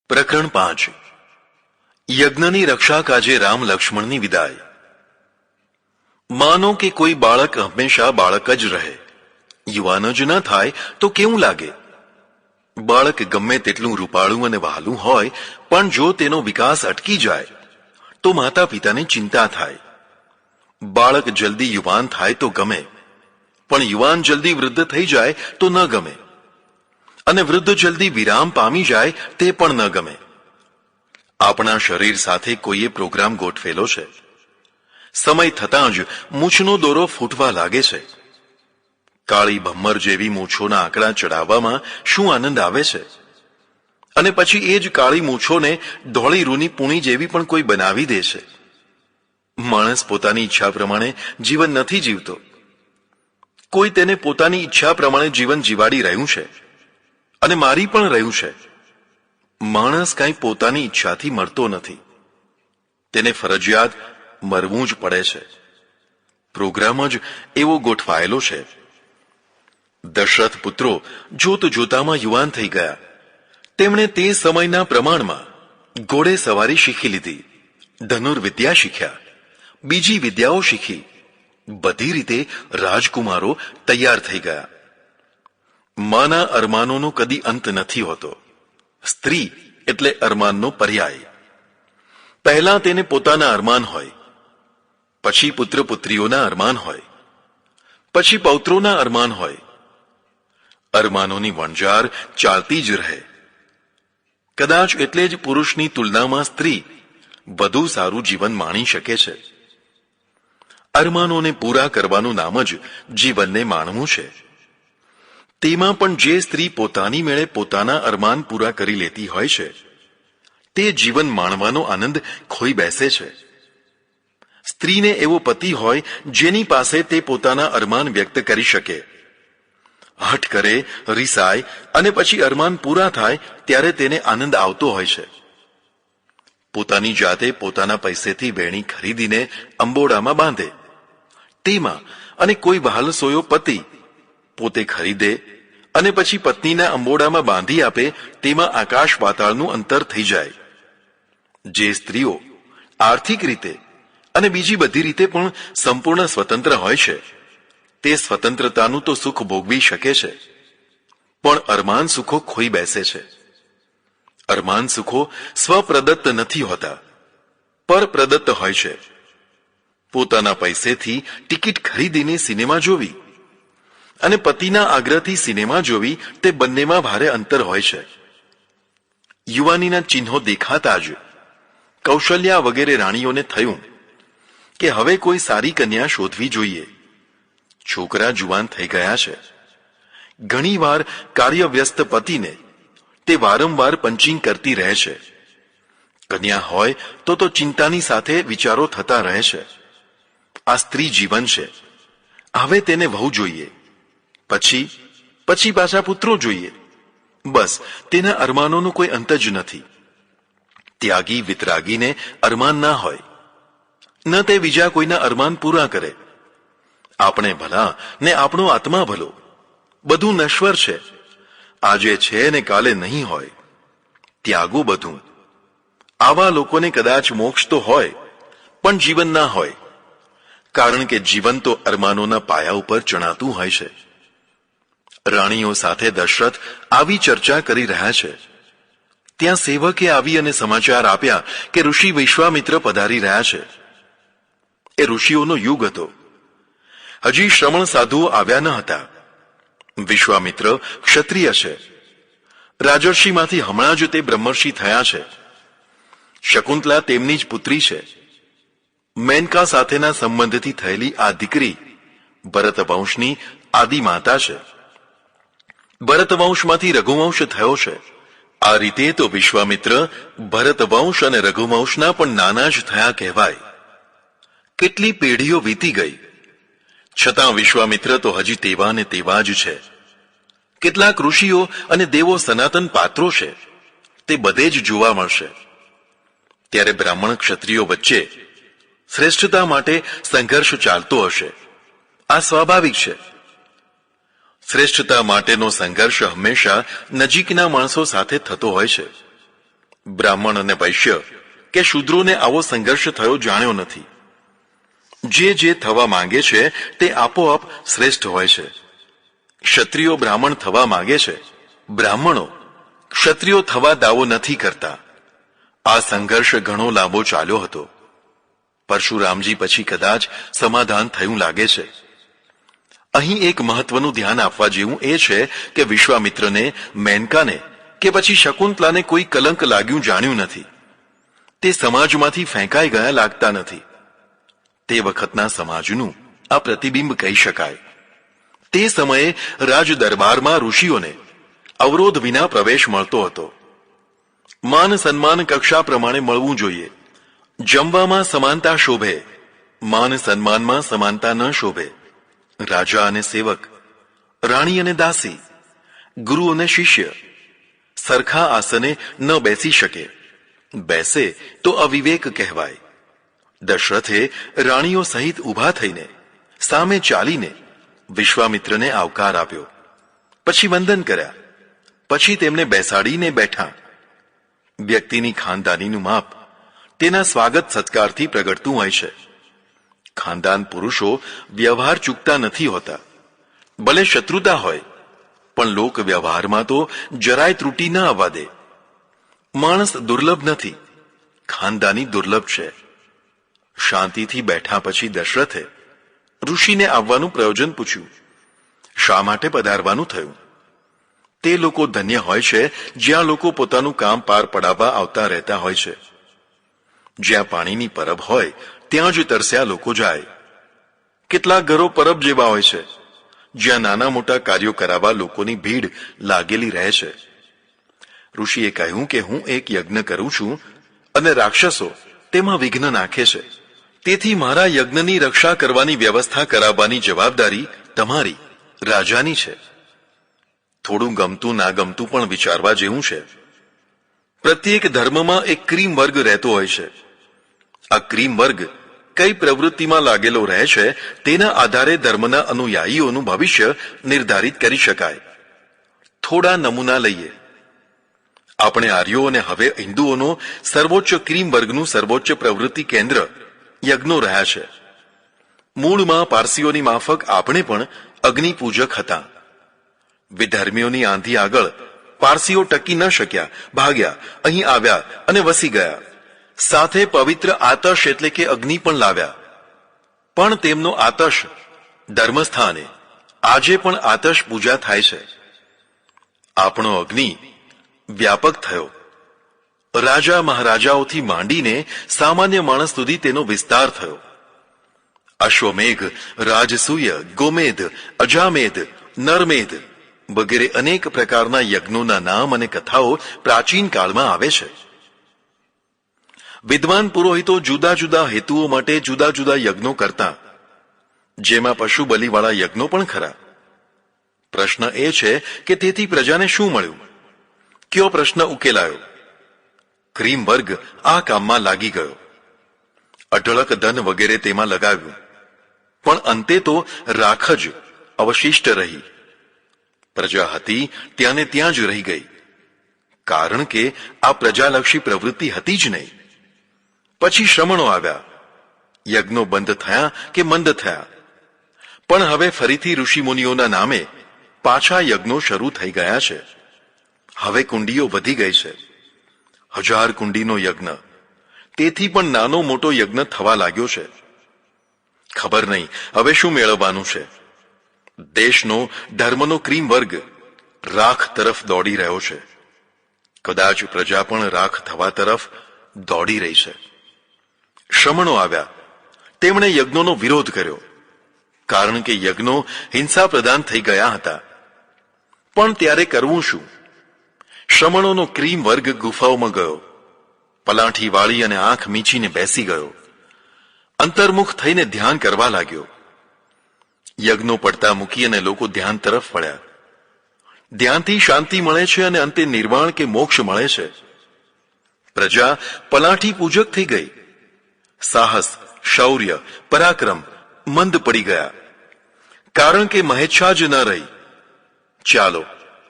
પ્રકરણ 5 યજ્ઞની રક્ષા કાજે રામ લક્ષ્મણની વિદાય। માનો કે કોઈ બાળક હંમેશા બાળક જ રહે, યુવાન જ ન થાય તો કેવું લાગે? બાળક ગમે તેટલું રૂપાળું અને વહાલું હોય, પણ જો તેનો વિકાસ અટકી જાય તો માતા પિતાને ચિંતા થાય। બાળક જલ્દી યુવાન થાય તો ગમે, પણ યુવાન જલ્દી વૃદ્ધ થઈ જાય તો ન ગમે, અને વૃદ્ધ જલ્દી વિરામ પામી જાય તે પણ ન ગમે। આપણા શરીર સાથે કોઈએ પ્રોગ્રામ ગોઠવેલો છે। સમય થતાં જ મૂછનો દોરો ફૂટવા લાગે છે। કાળી ભમ્મર જેવી મૂછોના આંકડા ચડાવવામાં શું આનંદ આવે છે? અને પછી એ જ કાળી મૂછોને ધોળી રૂની પૂણી જેવી પણ કોઈ બનાવી દે છે। માણસ પોતાની ઈચ્છા પ્રમાણે જીવન નથી જીવતો, કોઈ તેને પોતાની ઈચ્છા પ્રમાણે જીવન જીવાડી રહ્યું છે અને મારી પણ રહ્યું છે। માણસ કાંઈ પોતાની ઈચ્છાથી મરતો નથી, તેને ફરજિયાત મરવું જ પડે છે। પ્રોગ્રામ જ એવો ગોઠવાયેલો છે। દશરથ પુત્રો જોત જોતામાં યુવાન થઈ ગયા। તેમણે તે સમયના પ્રમાણમાં ઘોડે સવારી શીખી લીધી, ધનુર્વિદ્યા શીખ્યા, બીજી વિદ્યાઓ શીખી। બધી રીતે રાજકુમારો તૈયાર થઈ ગયા। માના અરમાનોનો કદી અંત નથી હોતો। સ્ત્રી એટલે અરમાનનો પર્યાય। પહેલા તેને પોતાના અરમાન હોય, પછી પુત્ર પુત્રીઓના અરમાન હોય, પછી પૌત્રોના અરમાન હોય। અરમાનોની વણઝાર ચાલતી જ રહે। કદાચ એટલે જ પુરુષની તુલનામાં સ્ત્રી વધુ સારું જીવન માણી શકે છે। અરમાનોને પૂરા કરવાનું નામ જ જીવનને માણવું છે। તેમાં પણ જે સ્ત્રી પોતાની મેળે પોતાના અરમાન પૂરા કરી લેતી હોય છે, તે જીવન માણવાનો આનંદ ખોઈ બેસે છે। સ્ત્રીને એવો પતિ હોય જેની પાસે તે પોતાના અરમાન વ્યક્ત કરી શકે, હઠ કરે, રિસાય અને પછી અરમાન પૂરા થાય ત્યારે તેને આનંદ આવતો હોય છે। પોતાની જાતે પોતાના પૈસેથી વેણી ખરીદીને અંબોડામાં બાંધે, તેમાં અને કોઈ વહાલસોયો પતિ પોતે ખરીદે અને પછી પત્નીના અંબોડામાં બાંધી આપે, તેમાં આકાશ પાતાળનું અંતર થઈ જાય। જે સ્ત્રીઓ આર્થિક રીતે અને બીજી બધી રીતે પણ સંપૂર્ણ સ્વતંત્ર હોય છે, તે સ્વતંત્રતાનું તો સુખ ભોગવી શકે છે, પણ અરમાન સુખો ખોઈ બેસે છે। અરમાન સુખો સ્વપ્રદત્ત નથી હોતા, પરપ્રદત્ત હોય છે। પોતાના પૈસેથી ટિકિટ ખરીદીને સિનેમા જોવી અને પતિના આગ્રહથી સિનેમા જોવી, તે બંનેમાં ભારે અંતર હોય છે। યુવાનીના ચિહ્નો દેખાતા જ કૌશલ્યા વગેરે રાણીઓને થયું કે હવે કોઈ સારી કન્યા શોધવી જોઈએ। છોકરા જુવાન થઈ ગયા છે। ઘણીવાર કાર્યવ્યસ્ત પતિને તે વારંવાર પંચિંગ કરતી રહે છે। કન્યા હોય તો ચિંતાની સાથે વિચારો થતા રહે છે। આ સ્ત્રી જીવન છે। હવે તેને વહુ જોઈએ, પછી પાછા પુત્રો જોઈએ। બસ તેના અરમાનોનો કોઈ અંત જ નથી। ત્યાગી વિતરાગીને અરમાન ના હોય, ન તે બીજા કોઈના અરમાન પૂરા કરે। આપણે ભલા ને આપણો આત્મા ભલો, બધું નશ્વર છે। આજે છે ને કાલે નહીં હોય। ત્યાગો બધું। આવા લોકોને કદાચ મોક્ષ તો હોય, પણ જીવન ના હોય, કારણ કે જીવન તો અરમાનોના પાયા ઉપર ચણાતું હોય છે। રાણીઓ સાથે દશરથ આવી ચર્ચા કરી રહ્યા છે, ત્યાં સેવકે આવી અને સમાચાર આપ્યા કે ઋષિ વિશ્વામિત્ર પધારી રહ્યા છે। એ ઋષિઓનો યુગ હતો, હજી શ્રમણ સાધુઓ આવ્યા ન હતા। વિશ્વામિત્ર ક્ષત્રિય છે, રાજર્ષિમાંથી હમણાં જ તે બ્રહ્મર્ષિ થયા છે। શકુંતલા તેમની જ પુત્રી છે। મેનકા સાથેના સંબંધથી થયેલી આ દીકરી ભરતવંશની આદિ માતા છે। ભરતવંશમાંથી રઘુવંશ થયો છે। આ રીતે તો વિશ્વામિત્ર ભરતવંશ અને રઘુવંશના પણ નાના જ થયા કહેવાય। કેટલી પેઢીઓ વીતી ગઈ, છતાં વિશ્વામિત્ર તો હજી તેવા ને તેવા જ છે। કેટલાક ઋષિઓ અને દેવો સનાતન પાત્રો છે, તે બધે જ જોવા મળશે। ત્યારે બ્રાહ્મણ ક્ષત્રિયો વચ્ચે શ્રેષ્ઠતા માટે સંઘર્ષ ચાલતો હશે, આ સ્વાભાવિક છે। શ્રેષ્ઠતા માટેનો સંઘર્ષ હંમેશા નજીકના માણસો સાથે થતો હોય છે। બ્રાહ્મણ અને વૈશ્ય કે શૂદ્રોને આવો સંઘર્ષ થયો જાણ્યો નથી. જે થવા માંગે છે તે આપોઆપ શ્રેષ્ઠ હોય છે. ક્ષત્રિયો બ્રાહ્મણ થવા માંગે છે, બ્રાહ્મણો ક્ષત્રિયો થવા દાવો નથી કરતા. આ સંઘર્ષ ઘણો લાંબો ચાલ્યો હતો. પરશુરામજી પછી કદાચ સમાધાન થયું લાગે છે. અહીં એક મહત્વનું ધ્યાન આપવા જેવું એ છે કે વિશ્વામિત્રને, મેનકાને કે પછી શકુંતલાને કોઈ કલંક લાગ્યું જાણ્યું નથી. તે સમાજમાંથી ફેંકાઈ ગયા લાગતા નથી. તે વખતના સમાજનું આ પ્રતિબિંબ કહી શકાય. તે સમયે રાજ દરબારમાં ઋષિઓને અવરોધ વિના પ્રવેશ મળતો હતો. માન સન્માન કક્ષા પ્રમાણે મળવું જોઈએ. જમવામાં સમાનતા શોભે, માન સન્માનમાં સમાનતા ન શોભે. રાજા અને સેવક, રાણી અને દાસી, ગુરુ અને શિષ્ય સરખા આસને ન બેસી શકે. બેસે તો અવિવેક કહેવાય. દશરથે રાણીઓ સહિત ઊભા થઈને સામે ચાલીને વિશ્વામિત્રને આવકાર આપ્યો. પછી વંદન કર્યા. પછી તેમને બેસાડીને બેઠા. વ્યક્તિની ખાનદાનીનું માપ તેના સ્વાગત સત્કારથી પ્રગટતું હોય છે. ખાનદાન પુરુષો વ્યવહાર ચૂકતા નથી હોતા. ભલે શત્રુતા હોય પણ લોક વ્યવહારમાં તો જરાય ત્રુટી ન આવવા દે. માણસ દુર્લભ નથી, ખાનદાની દુર્લભ છે. શાંતિથી બેઠા પછી દશરથે ઋષિને આવવાનું પ્રયોજન પૂછ્યું. શા માટે પધારવાનું થયું? તે લોકો ધન્ય હોય છે જ્યાં લોકો પોતાનું કામ પાર પડાવવા આવતા રહેતા હોય છે. જ્યાં પાણીની પરબ હોય ત્યાં જ તરસ્યા લોકો જાય. કેટલાક ઘરો પરબ જેવા હોય છે જ્યાં નાના મોટા કાર્યો કરાવવા લોકોની ભીડ લાગેલી રહે છે. ઋષિએ કહ્યું કે હું એક યજ્ઞ કરું છું અને રાક્ષસો તેમાં વિઘ્ન નાખે છે. તેથી મારા યજ્ઞની રક્ષા કરવાની વ્યવસ્થા કરાવવાની જવાબદારી તમારી, રાજાની છે. થોડું ગમતું ના ગમતું પણ વિચારવા જેવું છે. પ્રત્યેક ધર્મમાં એક ક્રીમ વર્ગ રહેતો હોય છે. આ ક્રીમ વર્ગ કઈ પ્રવૃત્તિમાં લાગેલો રહે છે તેના આધારે ધર્મના અનુયાયીઓનું ભવિષ્ય નિર્ધારિત કરી શકાય. થોડા નમૂના લઈએ. આપણે આર્યો અને હવે હિન્દુઓનો સર્વોચ્ચ ક્રીમ વર્ગનું સર્વોચ્ચ પ્રવૃત્તિ કેન્દ્ર યજ્ઞો રહ્યા છે. મૂળમાં પારસીઓની માફક આપણે પણ અગ્નિ પૂજક હતા. વિધર્મીઓની આંધી આગળ પારસીઓ ટકી ન શક્યા, ભાગ્યા, અહીં આવ્યા અને વસી ગયા. સાથે પવિત્ર આતશ એટલે કે અગ્નિ પણ લાવ્યા. પણ તેમનો આતશ ધર્મસ્થાને આજે પણ આતશ પૂજા થાય છે. આપણો અગ્નિ વ્યાપક થયો. રાજા મહારાજાઓથી માંડીને સામાન્ય માણસ સુધી તેનો વિસ્તાર થયો. અશ્વમેઘ, રાજસૂય, ગોમેધ, અજામેધ, નરમેધ વગેરે અનેક પ્રકારના યજ્ઞોના નામ અને કથાઓ પ્રાચીન કાળમાં આવે છે. વિદ્વાન પુરોહિતો જુદા જુદા હેતુઓ માટે જુદા જુદા યજ્ઞો કરતા, જેમાં પશુ બલિવાળા યજ્ઞો પણ ખરા. પ્રશ્ન એ છે કે તેથી પ્રજાને શું મળ્યું? કયો પ્રશ્ન ઉકેલાયો? ક્રીમ વર્ગ આ કામમાં લાગી ગયો. અઢળક ધન વગેરે તેમાં લગાવ્યું, પણ અંતે તો રાખ જ અવશિષ્ટ રહી. પ્રજા હતી ત્યાંને ત્યાં જ રહી ગઈ, કારણ કે આ પ્રજાલક્ષી પ્રવૃત્તિ હતી જ નહીં. પછી શ્રમણો આવ્યા. યજ્ઞો બંધ થયા કે મંદ થયા, પણ હવે ફરીથી ઋષિમુનિઓના નામે પાછા યજ્ઞો શરૂ થઈ ગયા છે. હવે કુંડીઓ વધી ગઈ છે. 1000 કુંડીનો યજ્ઞ, તેથી પણ નાનો મોટો યજ્ઞ થવા લાગ્યો છે. ખબર નહીં હવે શું મેળવવાનું છે. દેશનો ધર્મનો ક્રીમ વર્ગ રાખ તરફ દોડી રહ્યો છે. કદાચ પ્રજા પણ રાખ થવા તરફ દોડી રહી છે. શ્રમણો આવ્યા. તેમણે યજ્ઞોનો વિરોધ કર્યો, કારણ કે યજ્ઞો હિંસા પ્રધાન થઈ ગયા હતા. પણ ત્યારે કરવું શું? શ્રમણોનો ક્રીમ વર્ગ ગુફાઓમાં ગયો. પલાઠી વાળી અને આંખ મીચીને બેસી ગયો. અંતર્મુખ થઈને ધ્યાન કરવા લાગ્યો. યજ્ઞો પડતા મૂકી અને લોકો ધ્યાન તરફ વળ્યા. ધ્યાનથી શાંતિ મળે છે અને અંતે નિર્વાણ કે મોક્ષ મળે છે. પ્રજા પલાઠી પૂજક થઈ ગઈ. સાહસ, શૌર્ય, પરાક્રમ મંદ પડી ગયા, કારણ કે મહેચ્છા જ ન રહી. ચાલો,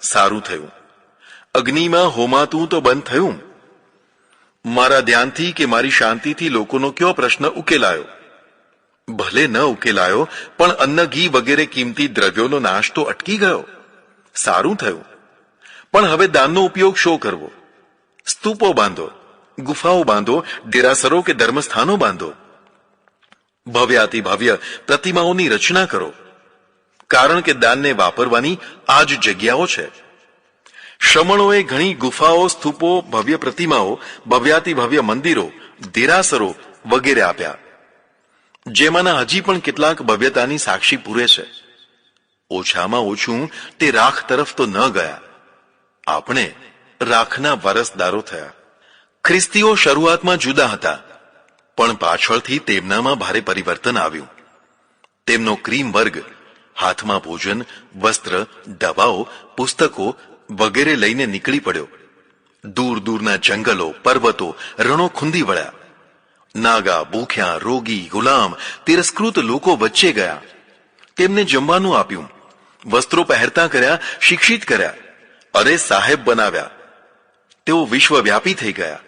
સારું થયું. અગ્નિમાં હોમાતું તો બંધ થયું, મારા ધ્યાનથી કે મારી શાંતિથી લોકોનો કયો પ્રશ્ન ઉકેલાયો? ભલે ન ઉકેલાયો, પણ અન્ન, ઘી વગેરે કિંમતી દ્રવ્યોનો નાશ તો અટકી ગયો. સારું થયું. પણ હવે દાનનો ઉપયોગ શો કરવો? સ્તૂપો બાંધો, ગુફાઓ બાંધો, દેરાસરો કે ધર્મસ્થાનો બાંધો. ભવ્યાતિ ભવ્ય પ્રતિમાઓની રચના કરો, કારણ કે દાનને વાપરવાની આ જ જગ્યાઓ છે. શ્રમણોએ ઘણી ગુફાઓ, સ્તૂપો, ભવ્ય પ્રતિમાઓ, ભવ્યાતિ ભવ્ય મંદિરો, દેરાસરો વગેરે આપ્યા, જેમાંના હજી પણ કેટલાક ભવ્યતાની સાક્ષી પૂરે છે. ઓછામાં ઓછું તે રાખ તરફ તો ન ગયા. આપણે રાખના વારસદારો થયા. ખ્રિસ્તીઓ શરૂઆતમાં જુદા હતા, પણ પાછળથી તેમનામાં ભારે પરિવર્તન આવ્યું. તેમનો ક્રીમ વર્ગ હાથમાં ભોજન, વસ્ત્ર, દવાઓ, પુસ્તકો વગેરે લઈને નીકળી પડ્યો. દૂર દૂરના જંગલો, પર્વતો, રણો ખૂંદી વળ્યા. નાગા, ભૂખ્યા, રોગી, ગુલામ, તિરસ્કૃત લોકો વચ્ચે ગયા. તેમને જમવાનું આપ્યું, વસ્ત્રો પહેરતા કર્યા, શિક્ષિત કર્યા, અરે સાહેબ બનાવ્યા. તેઓ વિશ્વવ્યાપી થઈ ગયા.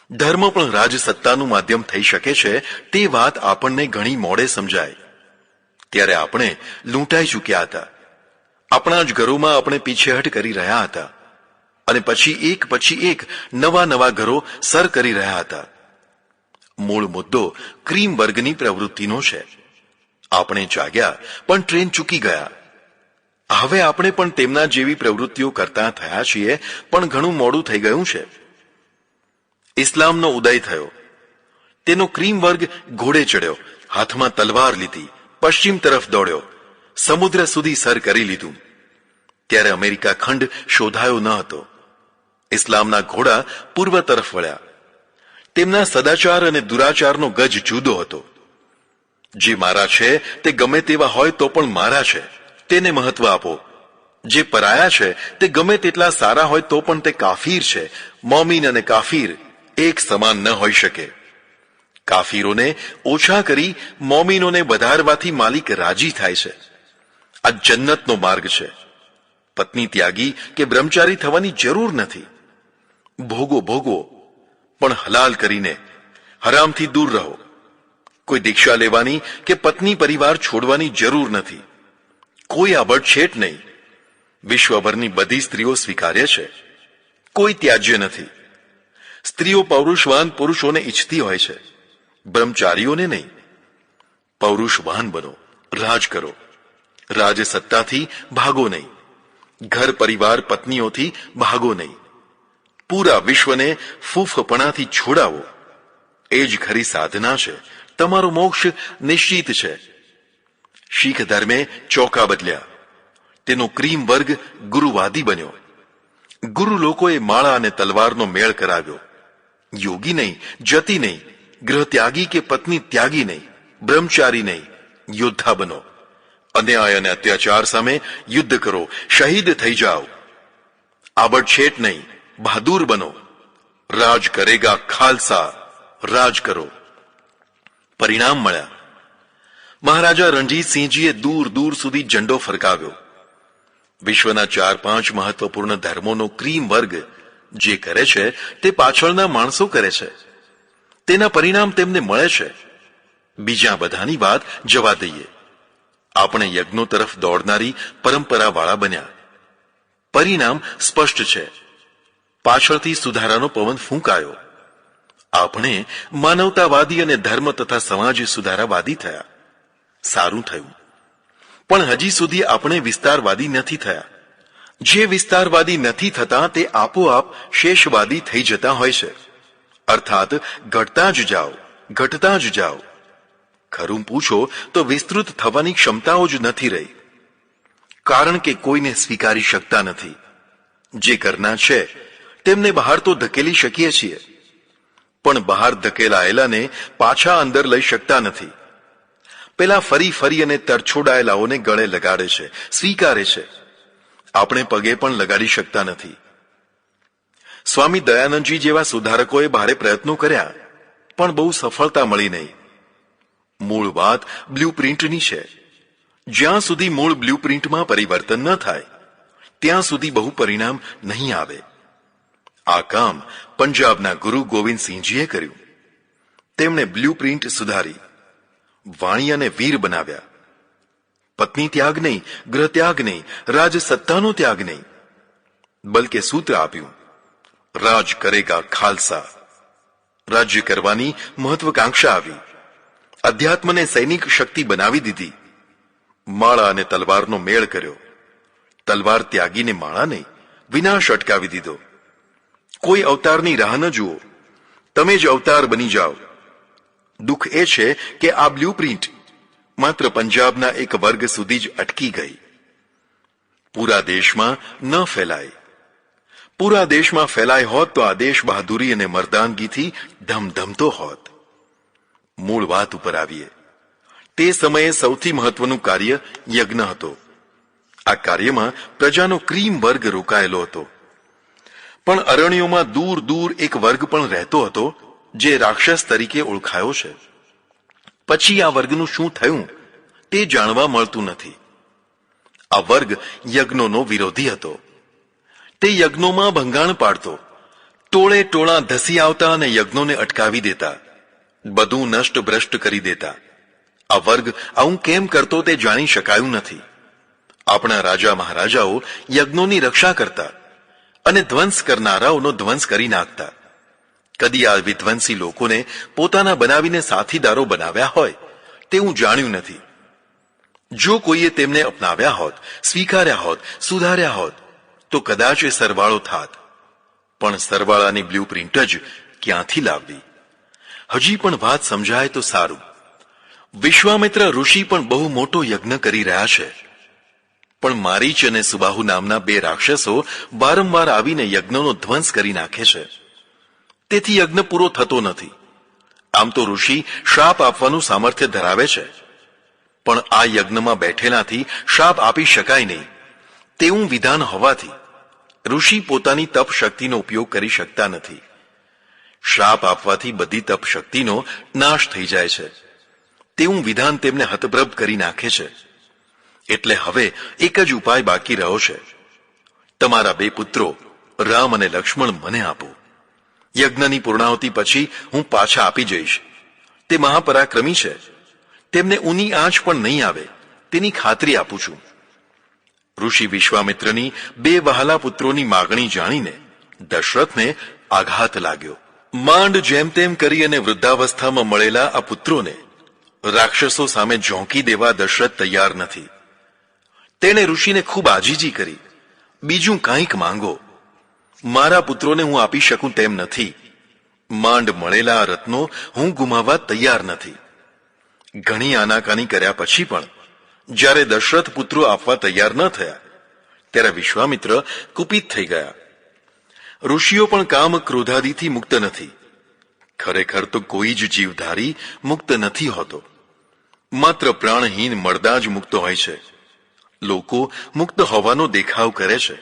ધર્મ પણ રાજસત્તાનું માધ્યમ થઈ શકે છે તે વાત આપણને ઘણી મોડે સમજાય. ત્યારે આપણે લૂંટાઈ ચૂક્યા હતા. આપણા જ ઘરોમાં આપણે પીછેહટ કરી રહ્યા હતા, અને પછી એક નવા નવા ઘરો સર કરી રહ્યા હતા. મૂળ મુદ્દો ક્રીમ વર્ગની પ્રવૃત્તિનો છે. આપણે જાગ્યા, પણ ટ્રેન ચૂકી ગયા. હવે આપણે પણ તેમના જેવી પ્રવૃત્તિઓ કરતા થયા છીએ, પણ ઘણું મોડું થઈ ગયું છે. ઇસ્લામનો ઉદય થયો. તેનો ક્રીમ વર્ગ ઘોડે ચડ્યો, હાથમાં તલવાર લીધી, પશ્ચિમ તરફ દોડ્યો, સમુદ્ર સુધી સર કરી લીધું. ત્યારે અમેરિકા ખંડ શોધાયો ન હતો. ઇસ્લામના ઘોડા પૂર્વ તરફ વળ્યા. તેમના સદાચાર અને દુરાચારનો ગજ જુદો હતો. જે મારા છે તે ગમે તેવા હોય તો પણ મારા છે, તેને મહત્વ આપો. જે પરાયા છે તે ગમે તેટલા સારા હોય તો પણ તે કાફીર છે. મોમીન અને કાફીર એક સમાન ન હોઈ શકે. કાફીરોને ઓછા કરી મોમીનોને વધારવાથી માલિક રાજી થાય છે. આ જન્નતનો માર્ગ છે. પત્ની ત્યાગી કે બ્રહ્મચારી થવાની જરૂર નથી. ભોગવો, પણ હલાલ કરીને. હરામથી દૂર રહો. કોઈ દીક્ષા લેવાની કે પત્ની પરિવાર છોડવાની જરૂર નથી. કોઈ આબડછેટ નહીં. વિશ્વભરની બધી સ્ત્રીઓ સ્વીકાર્ય છે. કોઈ ત્યાજ્ય નથી. સ્ત્રીઓ પૌરુષવાન પુરુષોને ઈચ્છતી હોય છે, બ્રહ્મચારીઓને નહીં. પૌરુષવાન બનો, રાજ કરો. રાજસત્તાથી ભાગો નહીં. ઘર પરિવાર પત્નીઓથી ભાગો નહીં. પૂરા વિશ્વને ફૂફપણાથી છોડાવો. એ જ ખરી સાધના છે. તમારો મોક્ષ નિશ્ચિત છે. શીખ ધર્મે ચોકા બદલ્યા. તેનો ક્રીમ વર્ગ ગુરુવાદી બન્યો. ગુરુ લોકોએ માળા અને તલવારનો મેળ કરાવ્યો. યોગી નહીં, જતી નહીં, ગ્રહ ત્યાગી કે પત્ની ત્યાગી નહીં, બ્રહ્મચારી નહીં, યોદ્ધા બનો. અન્યાય અને અત્યાચાર સામે યુદ્ધ કરો, શહીદ થઈ જાઓ. આબડછેટ નહીં, બહાદુર બનો. રાજ કરેગા ખાલસા, રાજ કરો. પરિણામ મળ્યા. મહારાજા રણજીતસિંહજીએ દૂર દૂર સુધી ઝંડો ફરકાવ્યો. વિશ્વના 4-5 મહત્વપૂર્ણ ધર્મોનો ક્રીમ વર્ગ જે કરે છે તે પાછળના માણસો કરે છે. તેના પરિણામ તેમને મળે છે. બીજા બધાની વાત જવા દઈએ. આપણે યજ્ઞો તરફ દોડનારી પરંપરાવાળા બન્યા. પરિણામ સ્પષ્ટ છે. પાછળથી સુધારાનો પવન ફૂંકાયો. આપણે માનવતાવાદી અને ધર્મ તથા સમાજ સુધારાવાદી થયા. સારું થયું. પણ હજી સુધી આપણે વિસ્તારવાદી નથી થયા. જે વિસ્તારવાદી નથી થતા તે આપોઆપ શેષવાદી થઈ જતા હોય છે. અર્થાત ઘટતા જ જાઓ. ખરું પૂછો તો વિસ્તૃત થવાની ક્ષમતાઓ જ નથી રહી. કારણ કે કોઈને સ્વીકારી શકતા નથી. જે કરના છે તેમને બહાર તો ધકેલી શકીએ છીએ, પણ બહાર ધકેલાયેલાને પાછા અંદર લઈ શકતા નથી. પેલા ફરી અને તરછોડાયેલાઓને ગળે લગાડે છે, સ્વીકારે છે. આપણે પગે પણ લગાડી શકતા નથી. સ્વામી દયાનંદજી જેવા સુધારકોએ ભારે પ્રયત્નો કર્યા, પણ બહુ સફળતા મળી નહીં. મૂળ વાત બ્લ્યુપ્રિન્ટની છે. જ્યાં સુધી મૂળ બ્લ્યુપ્રિન્ટમાં પરિવર્તન ન થાય ત્યાં સુધી બહુ પરિણામ નહીં આવે. આ કામ પંજાબના ગુરુ ગોવિંદસિંહજીએ કર્યું. તેમણે બ્લ્યુપ્રિન્ટ સુધારી, વાણિયાને વીર બનાવ્યા. પત્ની ત્યાગ નહીં, ગ્રહ ત્યાગ નહીં, રાજસત્તાનો ત્યાગ નહીં, બલકે સૂત્ર આપ્યું, રાજ કરેગા ખાલસા. રાજ્ય કરવાની મહત્વકાંક્ષા આવી. અધ્યાત્મને સૈનિક શક્તિ બનાવી દીધી. માળા અને તલવારનો મેળ કર્યો. તલવાર ત્યાગીને માળા નહીં, વિનાશ અટકાવી દીધો. કોઈ અવતારની રાહ ન જુઓ, તમે જ અવતાર બની જાઓ. દુઃખ એ છે કે આ બ્લ્યુપ્રિન્ટ માત્ર પંજાબના એક વર્ગ સુધી જ અટકી ગઈ. પૂરા દેશમાં ન ફેલાય. પૂરા દેશમાં ફેલાય હોત તો આ દેશ બહાદુરી અને મર્દાનગીથી ધમધમતો હોત. મૂળ વાત ઉપર આવીએ. તે સમયે સૌથી મહત્વનું કાર્ય યજ્ઞ હતો. આ કાર્યમાં પ્રજાનો ક્રીમ વર્ગ રોકાયેલો હતો. પણ અરણ્યોમાં દૂર દૂર એક વર્ગ પણ રહેતો હતો જે રાક્ષસ તરીકે ઓળખાયો છે. પછી આ વર્ગનું શું થયું તે જાણવા મળતું નથી. આ વર્ગ યજ્ઞોનો વિરોધી હતો. તે યજ્ઞોમાં ભંગાણ પાડતો. ટોળે ટોળા ધસી આવતા અને યજ્ઞોને અટકાવી દેતા. બધું નષ્ટ ભ્રષ્ટ કરી દેતા. આ વર્ગ આવું કેમ કરતો તે જાણી શકાયું નથી. આપણા રાજા મહારાજાઓ યજ્ઞોની રક્ષા કરતા અને ધ્વંસ કરનારાઓનો ધ્વંસ કરી નાખતા. કદી આ વિધ્વંસી લોકોને પોતાના બનાવીને સાથીદારો બનાવ્યા હોય તેવું જાણ્યું નથી. જો કોઈએ તેમને અપનાવ્યા હોત, સ્વીકાર્યા હોત, સુધાર્યા હોત તો કદાચ એ સરવાળો થાત. પણ સરવાળાની બ્લ્યુપ્રિન્ટ જ ક્યાંથી લાવવી? હજી પણ વાત સમજાય તો સારું. વિશ્વામિત્ર ઋષિ પણ બહુ મોટો યજ્ઞ કરી રહ્યા છે. પણ મારીચ અને સુબાહુ નામના બે રાક્ષસો વારંવાર આવીને યજ્ઞનો ધ્વંસ કરી નાખે છે. તેથી યજ્ઞ પૂરો થતો નથી. આમ તો ઋષિ શાપ આપવાનું સામર્થ્ય ધરાવે છે, પણ આ યજ્ઞમાં બેઠેલાથી શાપ આપી શકાય નહીં તેવું વિધાન હોવાથી ઋષિ પોતાની તપ શક્તિનો ઉપયોગ કરી શકતા નથી. શાપ આપવાથી બધી તપ શક્તિનો નાશ થઈ જાય છે તેવું વિધાન તેમને હતપ્રભ કરી નાખે છે. એટલે હવે એક જ ઉપાય બાકી રહ્યો છે. તમારા બે પુત્રો રામ અને લક્ષ્મણ મને આપો. યજ્ઞની પૂર્ણાહુતિ પછી હું પાછા આપી જઈશ. તે મહાપરાક્રમી છે. તેમને ઊની આંચ પણ નહીં આવે તેની ખાતરી આપું છું. ઋષિ વિશ્વામિત્રની બે વહાલા પુત્રોની માગણી જાણીને દશરથને આઘાત લાગ્યો. માંડ જેમ તેમ કરી અને વૃદ્ધાવસ્થામાં મળેલા આ પુત્રોને રાક્ષસો સામે ઝોંકી દેવા દશરથ તૈયાર નથી. તેણે ઋષિને ખૂબ આજીજી કરી, બીજું કંઈક માંગો. મારા પુત્રોને હું આપી શકું તેમ નથી. માંડ મળેલા આ રત્નો હું ગુમાવવા તૈયાર નથી. ઘણી આનાકાની કર્યા પછી પણ જ્યારે દશરથ પુત્રો આપવા તૈયાર ન થયા ત્યારે વિશ્વામિત્ર કુપિત થઈ ગયા. ઋષિઓ પણ કામ ક્રોધાદિથી મુક્ત નથી. ખરેખર તો કોઈ જ જીવધારી મુક્ત નથી હોતો. માત્ર પ્રાણહીન મરદા જ મુક્ત હોય છે. લોકો મુક્ત હોવાનો દેખાવ કરે છે.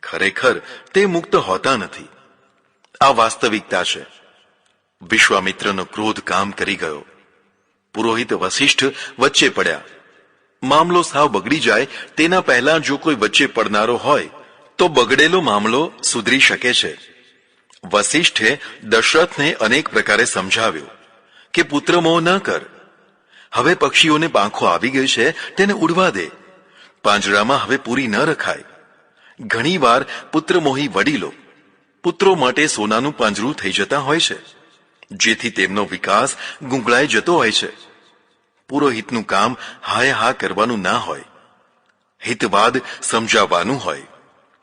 ખરેખર તે મુક્ત હોતા નથી. આ વાસ્તવિકતા છે. વિશ્વામિત્રનો ક્રોધ કામ કરી ગયો. પુરોહિત વશિષ્ઠ વચ્ચે પડ્યા. મામલો સાવ બગડી જાય તેના પહેલા જો કોઈ વચ્ચે પડનારો હોય તો બગડેલો મામલો સુધરી શકે છે. વશિષ્ઠે દશરથને અનેક પ્રકારે સમજાવ્યો કે પુત્રમોહ ન કર. હવે પક્ષીઓને પાંખો આવી ગઈ છે તેને ઉડવા દે. પાંજરામાં હવે પૂરી ન રખાય. ઘણીવાર પુત્રમોહી વડીલો પુત્રો માટે સોનાનું પાંજરું થઈ જતા હોય છે, જેથી તેમનો વિકાસ ગુંગળાઈ જતો હોય છે. પુરોહિતનું કામ હાય હા કરવાનું ના હોય, હિતવાદ સમજાવવાનું હોય.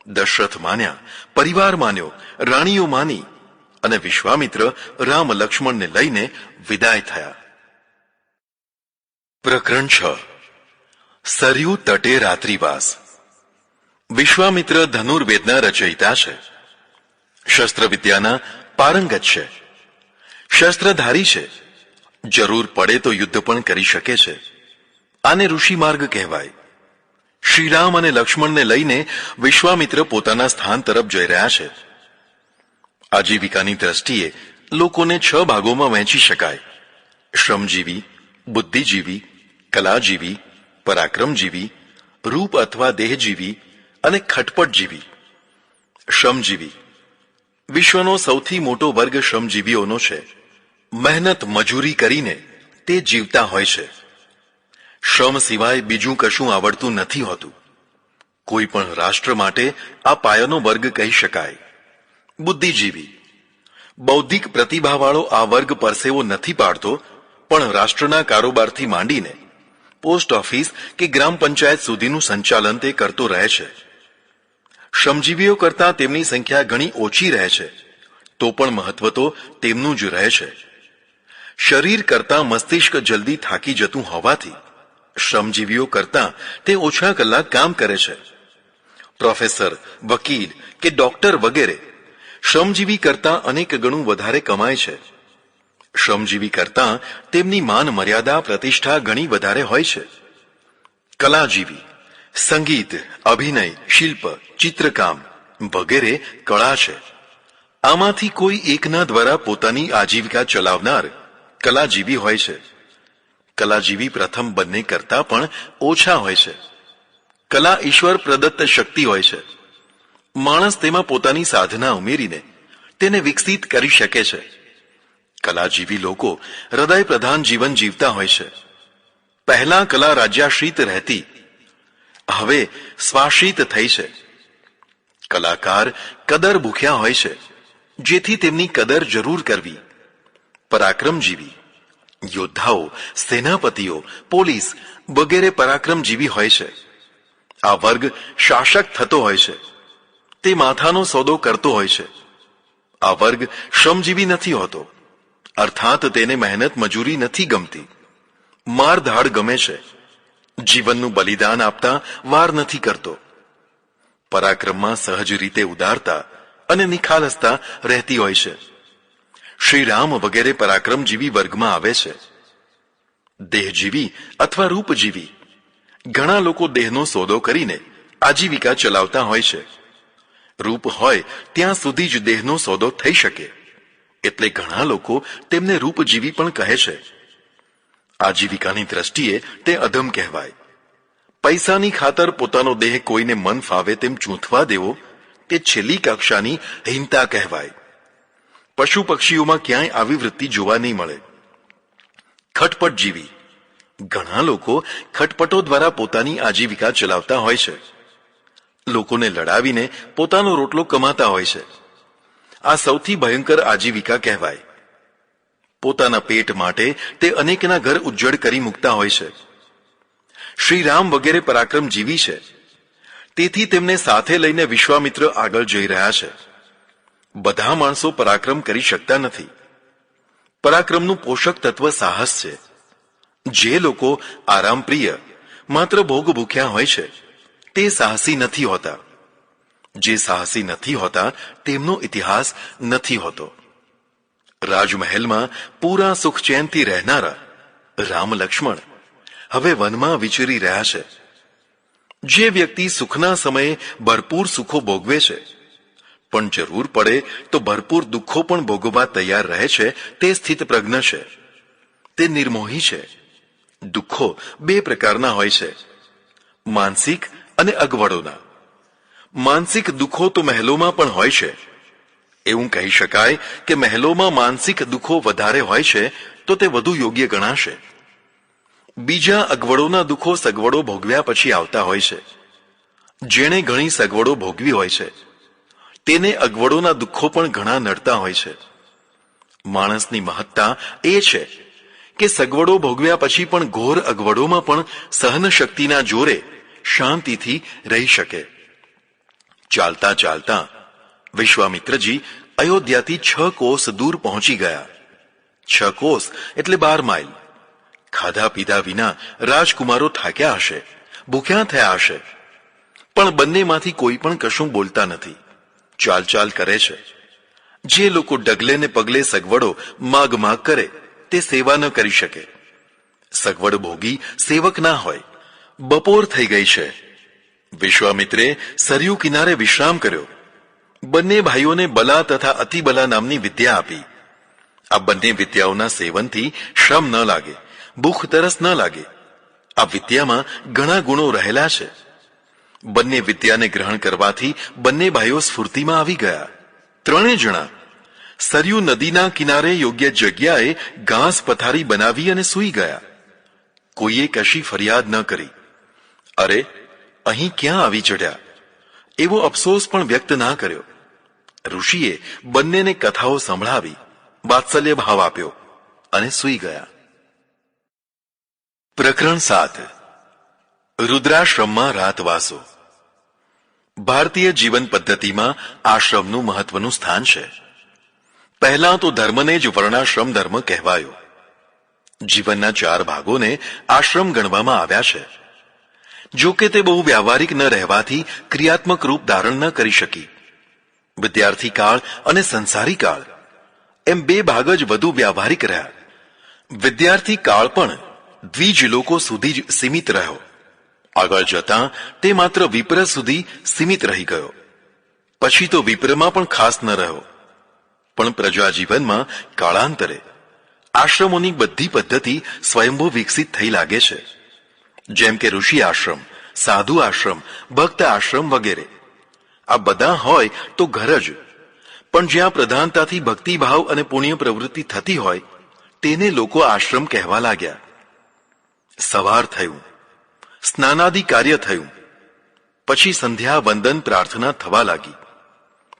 દશરથ માન્યા, પરિવાર માન્યો, રાણીઓ માની અને વિશ્વામિત્ર રામ લક્ષ્મણને લઈને વિદાય થયા. પ્રકરણ 6. સરયુ તટે રાત્રિવાસ. વિશ્વામિત્ર ધનુર્વેદના રચયિતા છે. શસ્ત્રવિદ્યાના પારંગત છે. શસ્ત્રધારી છે. જરૂર પડે તો યુદ્ધ પણ કરી શકે છે. આને ઋષિ માર્ગ કહેવાય. શ્રીરામ અને લક્ષ્મણને લઈને વિશ્વામિત્ર પોતાના સ્થાન તરફ જઈ રહ્યા છે. આજીવિકાની દ્રષ્ટિએ લોકોને 6 ભાગોમાં વહેંચી શકાય: શ્રમજીવી, બુદ્ધિજીવી, કલાજીવી, પરાક્રમજીવી, રૂપ અથવા દેહજીવી અને ખટપટજીવી. શ્રમજીવી વિશ્વનો સૌથી મોટો વર્ગ શ્રમજીવીઓનો છે. મહેનત મજૂરી કરીને તે જીવતા હોય છે. શ્રમ સિવાય બીજું કશું આવડતું નથી હોતું. કોઈ પણ રાષ્ટ્ર માટે આ પાયાનો વર્ગ કહી શકાય. બુદ્ધિજીવી બૌદ્ધિક પ્રતિભાવાળો આ વર્ગ પરસેવો નથી પાડતો, પણ રાષ્ટ્રના કારોબારથી માંડીને પોસ્ટ ઓફિસ કે ગ્રામ પંચાયત સુધીનું સંચાલન તે કરતો રહે છે. શ્રમજીવીઓ કરતાં તેમની સંખ્યા ઘણી ઓછી રહે છે, તો પણ મહત્વ તો તેમનું જ રહે છે. શરીર કરતાં મસ્તિષ્ક જલ્દી થાકી જતું હોવાથી શ્રમજીવીઓ કરતાં તે ઓછા કલાક કામ કરે છે. પ્રોફેસર, વકીલ કે ડોક્ટર વગેરે શ્રમજીવી કરતાં અનેક ગણું વધારે કમાય છે. શ્રમજીવી કરતાં તેમની માન મર્યાદા પ્રતિષ્ઠા ઘણી વધારે હોય છે. કલાજીવી સંગીત, અભિનય, શિલ્પ, ચિત્રકામ વગેરે કળા છે. આમાંથી કોઈ એકના દ્વારા પોતાની આજીવિકા ચલાવનાર કલાજીવી હોય છે. કલાજીવી પ્રથમ બંને કરતાં પણ ઓછા હોય છે. કલા ઈશ્વર પ્રદત્ત શક્તિ હોય છે. માણસ તેમાં પોતાની સાધના ઉમેરીને તેને વિકસિત કરી શકે છે. કલાજીવી લોકો હૃદય પ્રધાન જીવન જીવતા હોય છે. પહેલા કલા રાજ્યાશ્રિત રહેતી, હવે સ્વાશ્રિત થઈ છે. કલાકાર કદર ભૂખ્યા હોય છે, જેથી તેમની કદર જરૂર કરવી. પરાક્રમજીવી યોદ્ધાઓ, સેનાપતિઓ, પોલીસ વગેરે પરાક્રમજીવી હોય છે. આ વર્ગ શાસક થતો હોય છે. તે માથાનો સોદો કરતો હોય છે. આ વર્ગ શ્રમજીવી નથી હોતો, અર્થાત તેને મહેનત મજૂરી નથી ગમતી. મારધાડ ગમે છે. જીવનનું બલિદાન આપતા વાર નથી કરતો. પરાક્રમમાં સહજ રીતે ઉદારતા અને નિખાલસતા રહેતી હોય છે. શ્રી રામ વગેરે પરાક્રમજીવી વર્ગમાં આવે છે. દેહજીવી અથવા રૂપજીવી ઘણા લોકો દેહનો સોદો કરીને આજીવિકા ચલાવતા હોય છે. રૂપ હોય ત્યાં સુધી જ દેહનો સોદો થઈ શકે, એટલે ઘણા લોકો તેમને રૂપજીવી પણ કહે છે. આજીવિકાની દ્રષ્ટિએ તે અધમ કહેવાય. પૈસાની ખાતર પોતાનો દેહ કોઈને મન ફાવે તેમ ચૂંથવા દેવો તે છેલ્લી કક્ષાની હીનતા કહેવાય. પશુ પક્ષીઓમાં ક્યાંય આવી વૃત્તિ જોવા નહીં મળે. ખટપટજીવી ઘણા લોકો ખટપટો દ્વારા પોતાની આજીવિકા ચલાવતા હોય છે. લોકોને લડાવીને પોતાનો રોટલો કમાતા હોય છે. આ સૌથી ભયંકર આજીવિકા કહેવાય. પોતાના પેટ માટે તે અનેકના ઘર ઉજ્જડ કરી મૂકતા હોય છે. શ્રી રામ વગેરે પરાક્રમજીવી છે, તેથી તેમને સાથે લઈને વિશ્વામિત્ર આગળ જઈ રહ્યા છે. બધા માણસો પરાક્રમ કરી શકતા નથી. પરાક્રમનું પોષક તત્વ સાહસ છે. જે લોકો આરામપ્રિય, માત્ર ભોગ ભૂખ્યા હોય છે, તે સાહસી નથી હોતા. જે સાહસી નથી હોતા તેમનો ઇતિહાસ નથી હોતો. રાજમહેલમાં પૂરા સુખચેનથી રહેનારા રામ લક્ષ્મણ હવે વનમાં વિચરી રહ્યા છે. જે વ્યક્તિ સુખના સમયે ભરપૂર સુખો ભોગવે છે, પણ જરૂર પડે તો ભરપૂર દુઃખો પણ ભોગવવા તૈયાર રહે છે, તે સ્થિતપ્રજ્ઞ છે. તે નિર્મોહી છે. દુઃખો બે પ્રકારના હોય છે, માનસિક અને અગવડોના. માનસિક દુઃખો તો મહેલોમાં પણ હોય છે. એવું કહી શકાય કે મહેલોમાં માનસિક દુઃખો વધારે હોય છે તો તે વધુ યોગ્ય ગણાશે. બીજા અગવડોના દુઃખો સગવડો ભોગવ્યા પછી આવતા હોય છે. જેણે ઘણી સગવડો ભોગવી હોય છે તેને અગવડોના દુઃખો પણ ઘણા નડતા હોય છે. માણસની મહત્તા એ છે કે સગવડો ભોગવ્યા પછી પણ ઘોર અગવડોમાં પણ સહન શક્તિના જોરે શાંતિથી રહી શકે. ચાલતા ચાલતા વિશ્વામિત્રજી અયોધ્યાથી 6 કોસ દૂર પહોંચી ગયા. 6 કોસ એટલે 12 માઇલ. ખાધા પીધા વિના રાજકુમારો થાક્યા હશે, ભૂખ્યા થયા હશે, પણ બંનેમાંથી કોઈ પણ કશું બોલતા નથી. ચાલ ચાલ કરે છે. જે લોકો ડગલે ને પગલે સગવડો માગ માગ કરે તે સેવા ન કરી શકે. સગવડ ભોગી સેવક ના હોય. બપોર થઈ ગઈ છે. વિશ્વામિત્રે સરયુ કિનારે વિશ્રામ કર્યો. બંને ભાઈઓને બલા તથા અતિબલા નામની વિદ્યા આપી. આ બંને વિદ્યાઓના સેવનથી શ્રમ ન લાગે, ભૂખ તરસ ન લાગે. આ વિદ્યામાં ઘણા ગુણો રહેલા છે. બંને વિદ્યાને ગ્રહણ કરવાથી બંને ભાઈઓ સ્ફૂર્તિમાં આવી ગયા. ત્રણેય જણા સરયુ નદીના કિનારે યોગ્ય જગ્યાએ ઘાસ પથારી બનાવી અને સૂઈ ગયા. કોઈએ કશી ફરિયાદ ન કરી. અરે, અહીં ક્યાં આવી ચડ્યા એવો અફસોસ પણ વ્યક્ત ના કર્યો. ઋષિએ બંનેને કથાઓ સંભળાવી, વાત્સલ્ય ભાવ આપ્યો અને સૂઈ ગયા. પ્રકરણ 7. રુદ્રાશ્રમમાં રાતવાસો. ભારતીય જીવન પદ્ધતિમાં આશ્રમનું મહત્વનું સ્થાન છે. પહેલા તો ધર્મને જ વર્ણાશ્રમ ધર્મ કહેવાયો. જીવનના 4 ભાગોને આશ્રમ ગણવામાં આવ્યા છે. જો કે તે બહુ વ્યવહારિક ન રહેવાથી ક્રિયાત્મક રૂપ ધારણ ન કરી શકી. વિદ્યાર્થી કાળ અને સંસારી કાળ એમ 2 ભાગ જ વધુ વ્યવહારિક રહ્યા. વિદ્યાર્થી કાળ પણ દ્વિજ લોકો સુધી જ સીમિત રહ્યો. આગળ જતાં તે માત્ર વિપ્ર સુધી સીમિત રહી ગયો. પછી તો વિપ્રમાં પણ ખાસ ન રહ્યો. પણ પ્રજાજીવનમાં કાળાંતરે આશ્રમોની બધી પદ્ધતિ સ્વયંભૂ વિકસિત થઈ લાગે છે. જેમ કે ઋષિ આશ્રમ, સાધુ આશ્રમ, ભક્ત આશ્રમ વગેરે. આ બધા હોય તો ઘર જ, પણ જ્યાં પ્રધાનતાથી ભક્તિભાવ અને પુણ્ય પ્રવૃત્તિ થતી હોય તેને લોકો આશ્રમ કહેવા લાગ્યા. સવાર થયું, સ્નાનાદિ કાર્ય થયું, પછી સંધ્યા વંદન પ્રાર્થના થવા લાગી.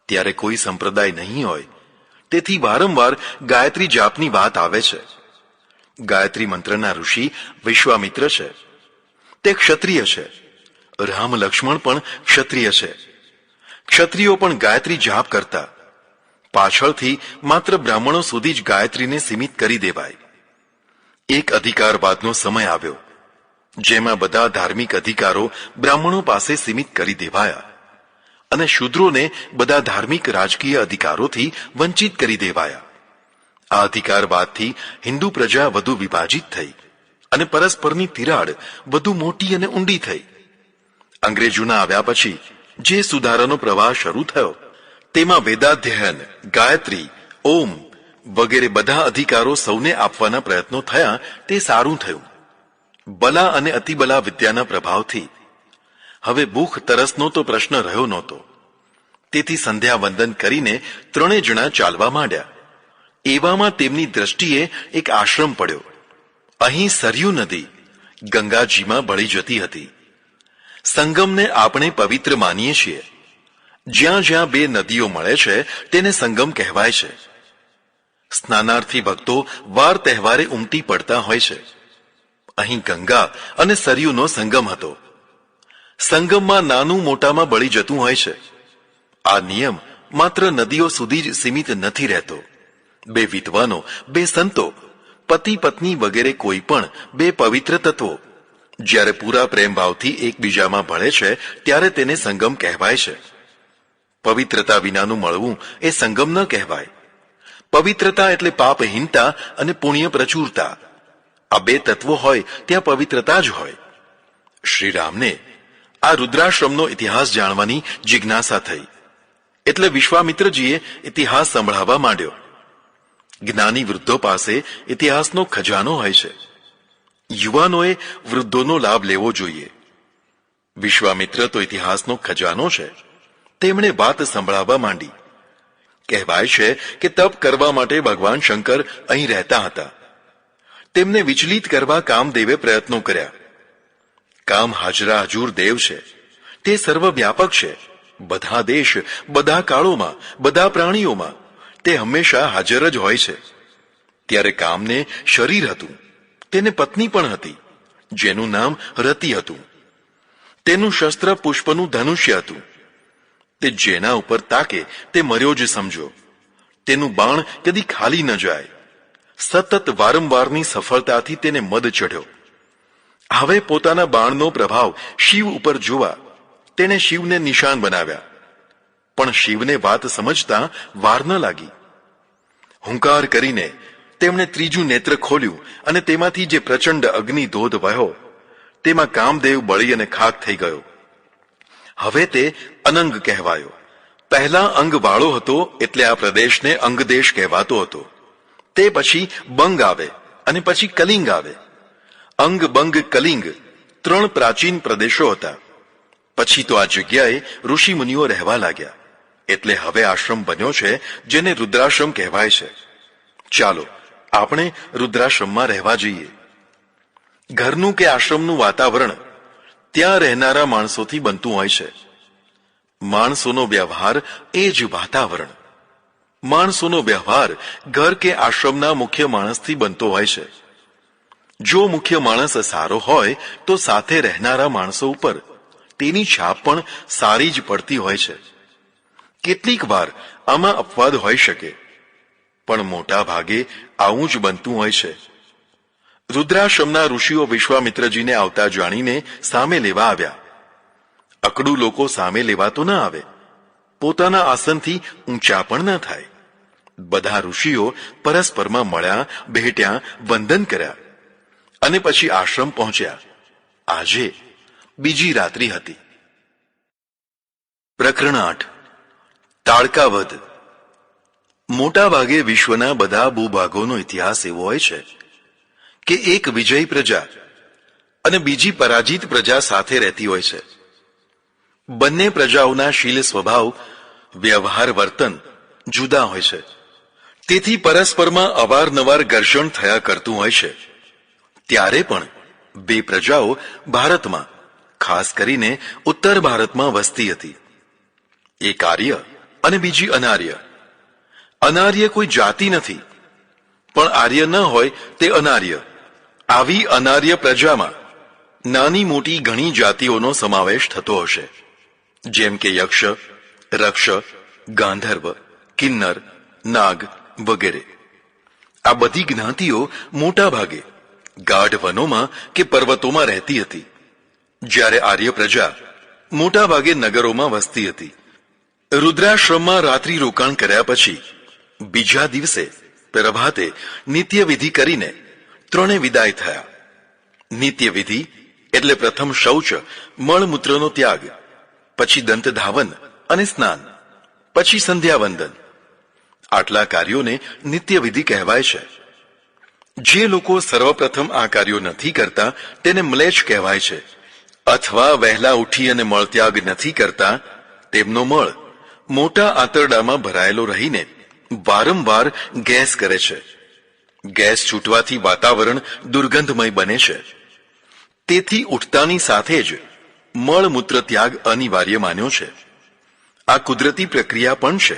ત્યારે કોઈ સંપ્રદાય નહીં હોય, તેથી વારંવાર ગાયત્રી જાપની વાત આવે છે. ગાયત્રી મંત્રના ઋષિ વિશ્વામિત્ર છે. તે ક્ષત્રિય છે. રામ લક્ષ્મણ પણ ક્ષત્રિય છે. ક્ષત્રિયો પણ ગાયત્રી જાપ કરતા. પાછળથી માત્ર બ્રાહ્મણો સુધી જ ગાયત્રીને સીમિત કરી દેવાય. એક અધિકારવાદનો સમય આવ્યો, જેમાં બધા ધાર્મિક અધિકારો બ્રાહ્મણો પાસે સીમિત કરી દેવાયા અને શૂદ્રોને બધા ધાર્મિક રાજકીય અધિકારોથી વંચિત કરી દેવાયા. આ અધિકારવાદથી હિન્દુ પ્રજા વધુ વિભાજિત થઈ અને પરસ્પરની તિરાડ વધુ મોટી અને ઊંડી થઈ. અંગ્રેજોના આવ્યા પછી જે સુધારાનો પ્રવાહ શરૂ થયો તેમાં વેદાધ્યયન, ગાયત્રી, ઓમ વગેરે બધા અધિકારો સૌને આપવાના પ્રયત્નો થયા. તે સારું થયું. બલા અને અતિબલા વિદ્યાના પ્રભાવથી હવે ભૂખ તરસનો તો પ્રશ્ન રહ્યો નહોતો. તેથી સંધ્યા વંદન કરીને 3 જણા ચાલવા માંડ્યા. એવામાં તેમની દ્રષ્ટિએ એક આશ્રમ પડ્યો. અહીં સરયુ નદી ગંગાજીમાં ભળી જતી હતી. સંગમને આપણે પવિત્ર માનીએ છીએ. જ્યાં જ્યાં 2 નદીઓ મળે છે તેને સંગમ કહેવાય છે. સ્નાનાર્થી ભક્તો વાર તહેવારે ઉમટી પડતા હોય છે. અહીં ગંગા અને સરયુનો સંગમ હતો. સંગમમાં નાનું મોટામાં બળી જતું હોય છે. આ નિયમ માત્ર નદીઓ સુધી જ સીમિત નથી રહેતો. 2 વિદ્વાનો, 2 સંતો, પતિ પત્ની વગેરે કોઈ પણ 2 પવિત્ર તત્વો જ્યારે પૂરા પ્રેમભાવથી એકબીજામાં ભળે છે ત્યારે તેને સંગમ કહેવાય છે. પવિત્રતા વિનાનું મળવું એ સંગમ ન કહેવાય. પવિત્રતા એટલે પાપહીનતા અને પુણ્ય પ્રચુરતા. આ 2 તત્વો હોય ત્યાં પવિત્રતા જ હોય. શ્રીરામને આ રુદ્રાશ્રમનો ઇતિહાસ જાણવાની જિજ્ઞાસા થઈ. એટલે વિશ્વામિત્રજીએ ઇતિહાસ સંભળાવવા માંડ્યો. જ્ઞાની વૃદ્ધો પાસે ઇતિહાસનો ખજાનો હોય છે. યુવાનોએ વૃદ્ધોનો લાભ લેવો જોઈએ. વિશ્વામિત્ર તો ઇતિહાસનો ખજાનો છે. તેમણે વાત સંભળાવવા માંડી. કહેવાય છે કે તપ કરવા માટે ભગવાન શંકર અહીં રહેતા હતા. તેમને વિચલિત કરવા કામદેવે પ્રયત્નો કર્યા. કામ હાજરા હજુર દેવ છે. તે સર્વવ્યાપક છે. બધા દેશ, બધા કાળોમાં, બધા પ્રાણીઓમાં તે હંમેશા હાજર જ હોય છે. ત્યારે કામને શરીર હતું. તેને પત્ની પણ હતી, જેનું નામ રતિ હતું. તેનું શસ્ત્ર પુષ્પનું ધનુષ્ય હતું. તે જેના ઉપર તાકે તે મર્યો જ સમજો. તેનું બાણ કદી ખાલી ન જાય. સતત વારંવારની સફળતાથી તેને મદ ચઢ્યો. હવે પોતાના બાણનો પ્રભાવ શિવ ઉપર જોવા તેણે શિવને નિશાન બનાવ્યા. પણ શિવને વાત સમજતા વાર ન લાગી. હુંકાર કરીને તેમણે 3જું નેત્ર ખોલ્યું અને તેમાંથી જે પ્રચંડ અગ્નિ ધોધ વહ્યો તેમાં કામદેવ બળી અને ખાક થઈ ગયો. હવે તે અનંગ કહેવાયો. પહેલા અંગ વાળો હતો એટલે આ પ્રદેશને અંગદેશ કહેવાતો હતો. તે પછી બંગ આવે અને પછી કલિંગ આવે. અંગ, બંગ, કલિંગ 3 પ્રાચીન પ્રદેશો હતા. પછી તો આ જગ્યાએ ઋષિ મુનિઓ રહેવા લાગ્યા. એટલે હવે આશ્રમ બન્યો છે જેને રુદ્રાશ્રમ કહેવાય છે. ચાલો આપણે રુદ્રાશ્રમમાં રહેવા જઈએ. ઘરનું કે આશ્રમનું વાતાવરણ ત્યાં રહેનારા માણસોથી બનતું હોય છે. માણસોનો વ્યવહાર એ જ વાતાવરણ. માણસોનો વ્યવહાર ઘર કે આશ્રમના મુખ્ય માણસથી બનતો હોય છે. જો મુખ્ય માણસ સારો હોય તો સાથે રહેનારા માણસો ઉપર તેની છાપ પણ સારી જ પડતી હોય છે. કેટલીક વાર આમાં અપવાદ હોઈ શકે, પણ મોટા ભાગે આવું જ બનતું હોય છે. રુદ્રાશ્રમના ઋષિઓ વિશ્વામિત્રજીને આવતા જાણીને સામે લેવા આવ્યા. અકડું લોકો સામે લેવા તો ન આવે, પોતાના આસનથી ઊંચા પણ ન થાય. બધા ઋષિઓ પરસ્પરમાં મળ્યા, ભેટ્યા, વંદન કર્યા અને પછી આશ્રમ પહોંચ્યા. આજે બીજી રાત્રિ હતી. પ્રકરણ 8. તાડકાવધ. મોટા ભાગે વિશ્વના બધા ભૂભાગોનો ઇતિહાસ એવો હોય છે કે એક વિજયી પ્રજા અને બીજી પરાજિત પ્રજા સાથે રહેતી હોય છે. બંને પ્રજાઓના શીલ, સ્વભાવ, વ્યવહાર, વર્તન જુદા હોય છે. તેથી પરસ્પરમાં અવારનવાર ઘર્ષણ થયા કરતું હોય છે. ત્યારે પણ બે પ્રજાઓ ભારતમાં, ખાસ કરીને ઉત્તર ભારતમાં વસતી હતી. એક આર્ય અને બીજી અનાર્ય. અનાર્ય કોઈ જાતિ નથી, પણ આર્ય ન હોય તે અનાર્ય. આવી અનાર્ય પ્રજામાં નાની મોટી ઘણી જાતિઓનો સમાવેશ થતો હશે, જેમ કે યક્ષ, રક્ષ, ગાંધર્વ, કિન્નર, નાગ વગેરે. આ બધી જ્ઞાતિઓ મોટા ભાગે ગાઢ વનોમાં કે પર્વતોમાં રહેતી હતી, જ્યારે આર્ય પ્રજા મોટા ભાગે નગરોમાં વસતી હતી. રુદ્રાશ્રમમાં રાત્રિ રોકાણ કર્યા પછી બીજા દિવસે પ્રભાતે નિત્યવિધિ કરીને ત્રણે વિદાય થયા. નિત્યવિધિ એટલે પ્રથમ શૌચ, મળમૂત્રનો ત્યાગ, પછી દંતધાવન અને સ્નાન, પછી સંધ્યાવંદન. આટલા કાર્યોને નિત્યવિધિ કહેવાય છે. જે લોકો સર્વપ્રથમ આ કાર્યો નથી કરતા તેને મ્લેચ્છ કહેવાય છે, અથવા વહેલા ઉઠી અને મળત્યાગ નથી કરતા તેમનો મળ મોટા આંતરડામાં ભરાયેલો રહીને વારંવાર ગેસ કરે છે. ગેસ છૂટવાથી વાતાવરણ દુર્ગંધમય બને છે. તેથી ઉઠતાની સાથે જ મળમૂત્ર ત્યાગ અનિવાર્ય માન્યો છે. આ કુદરતી પ્રક્રિયા પણ છે.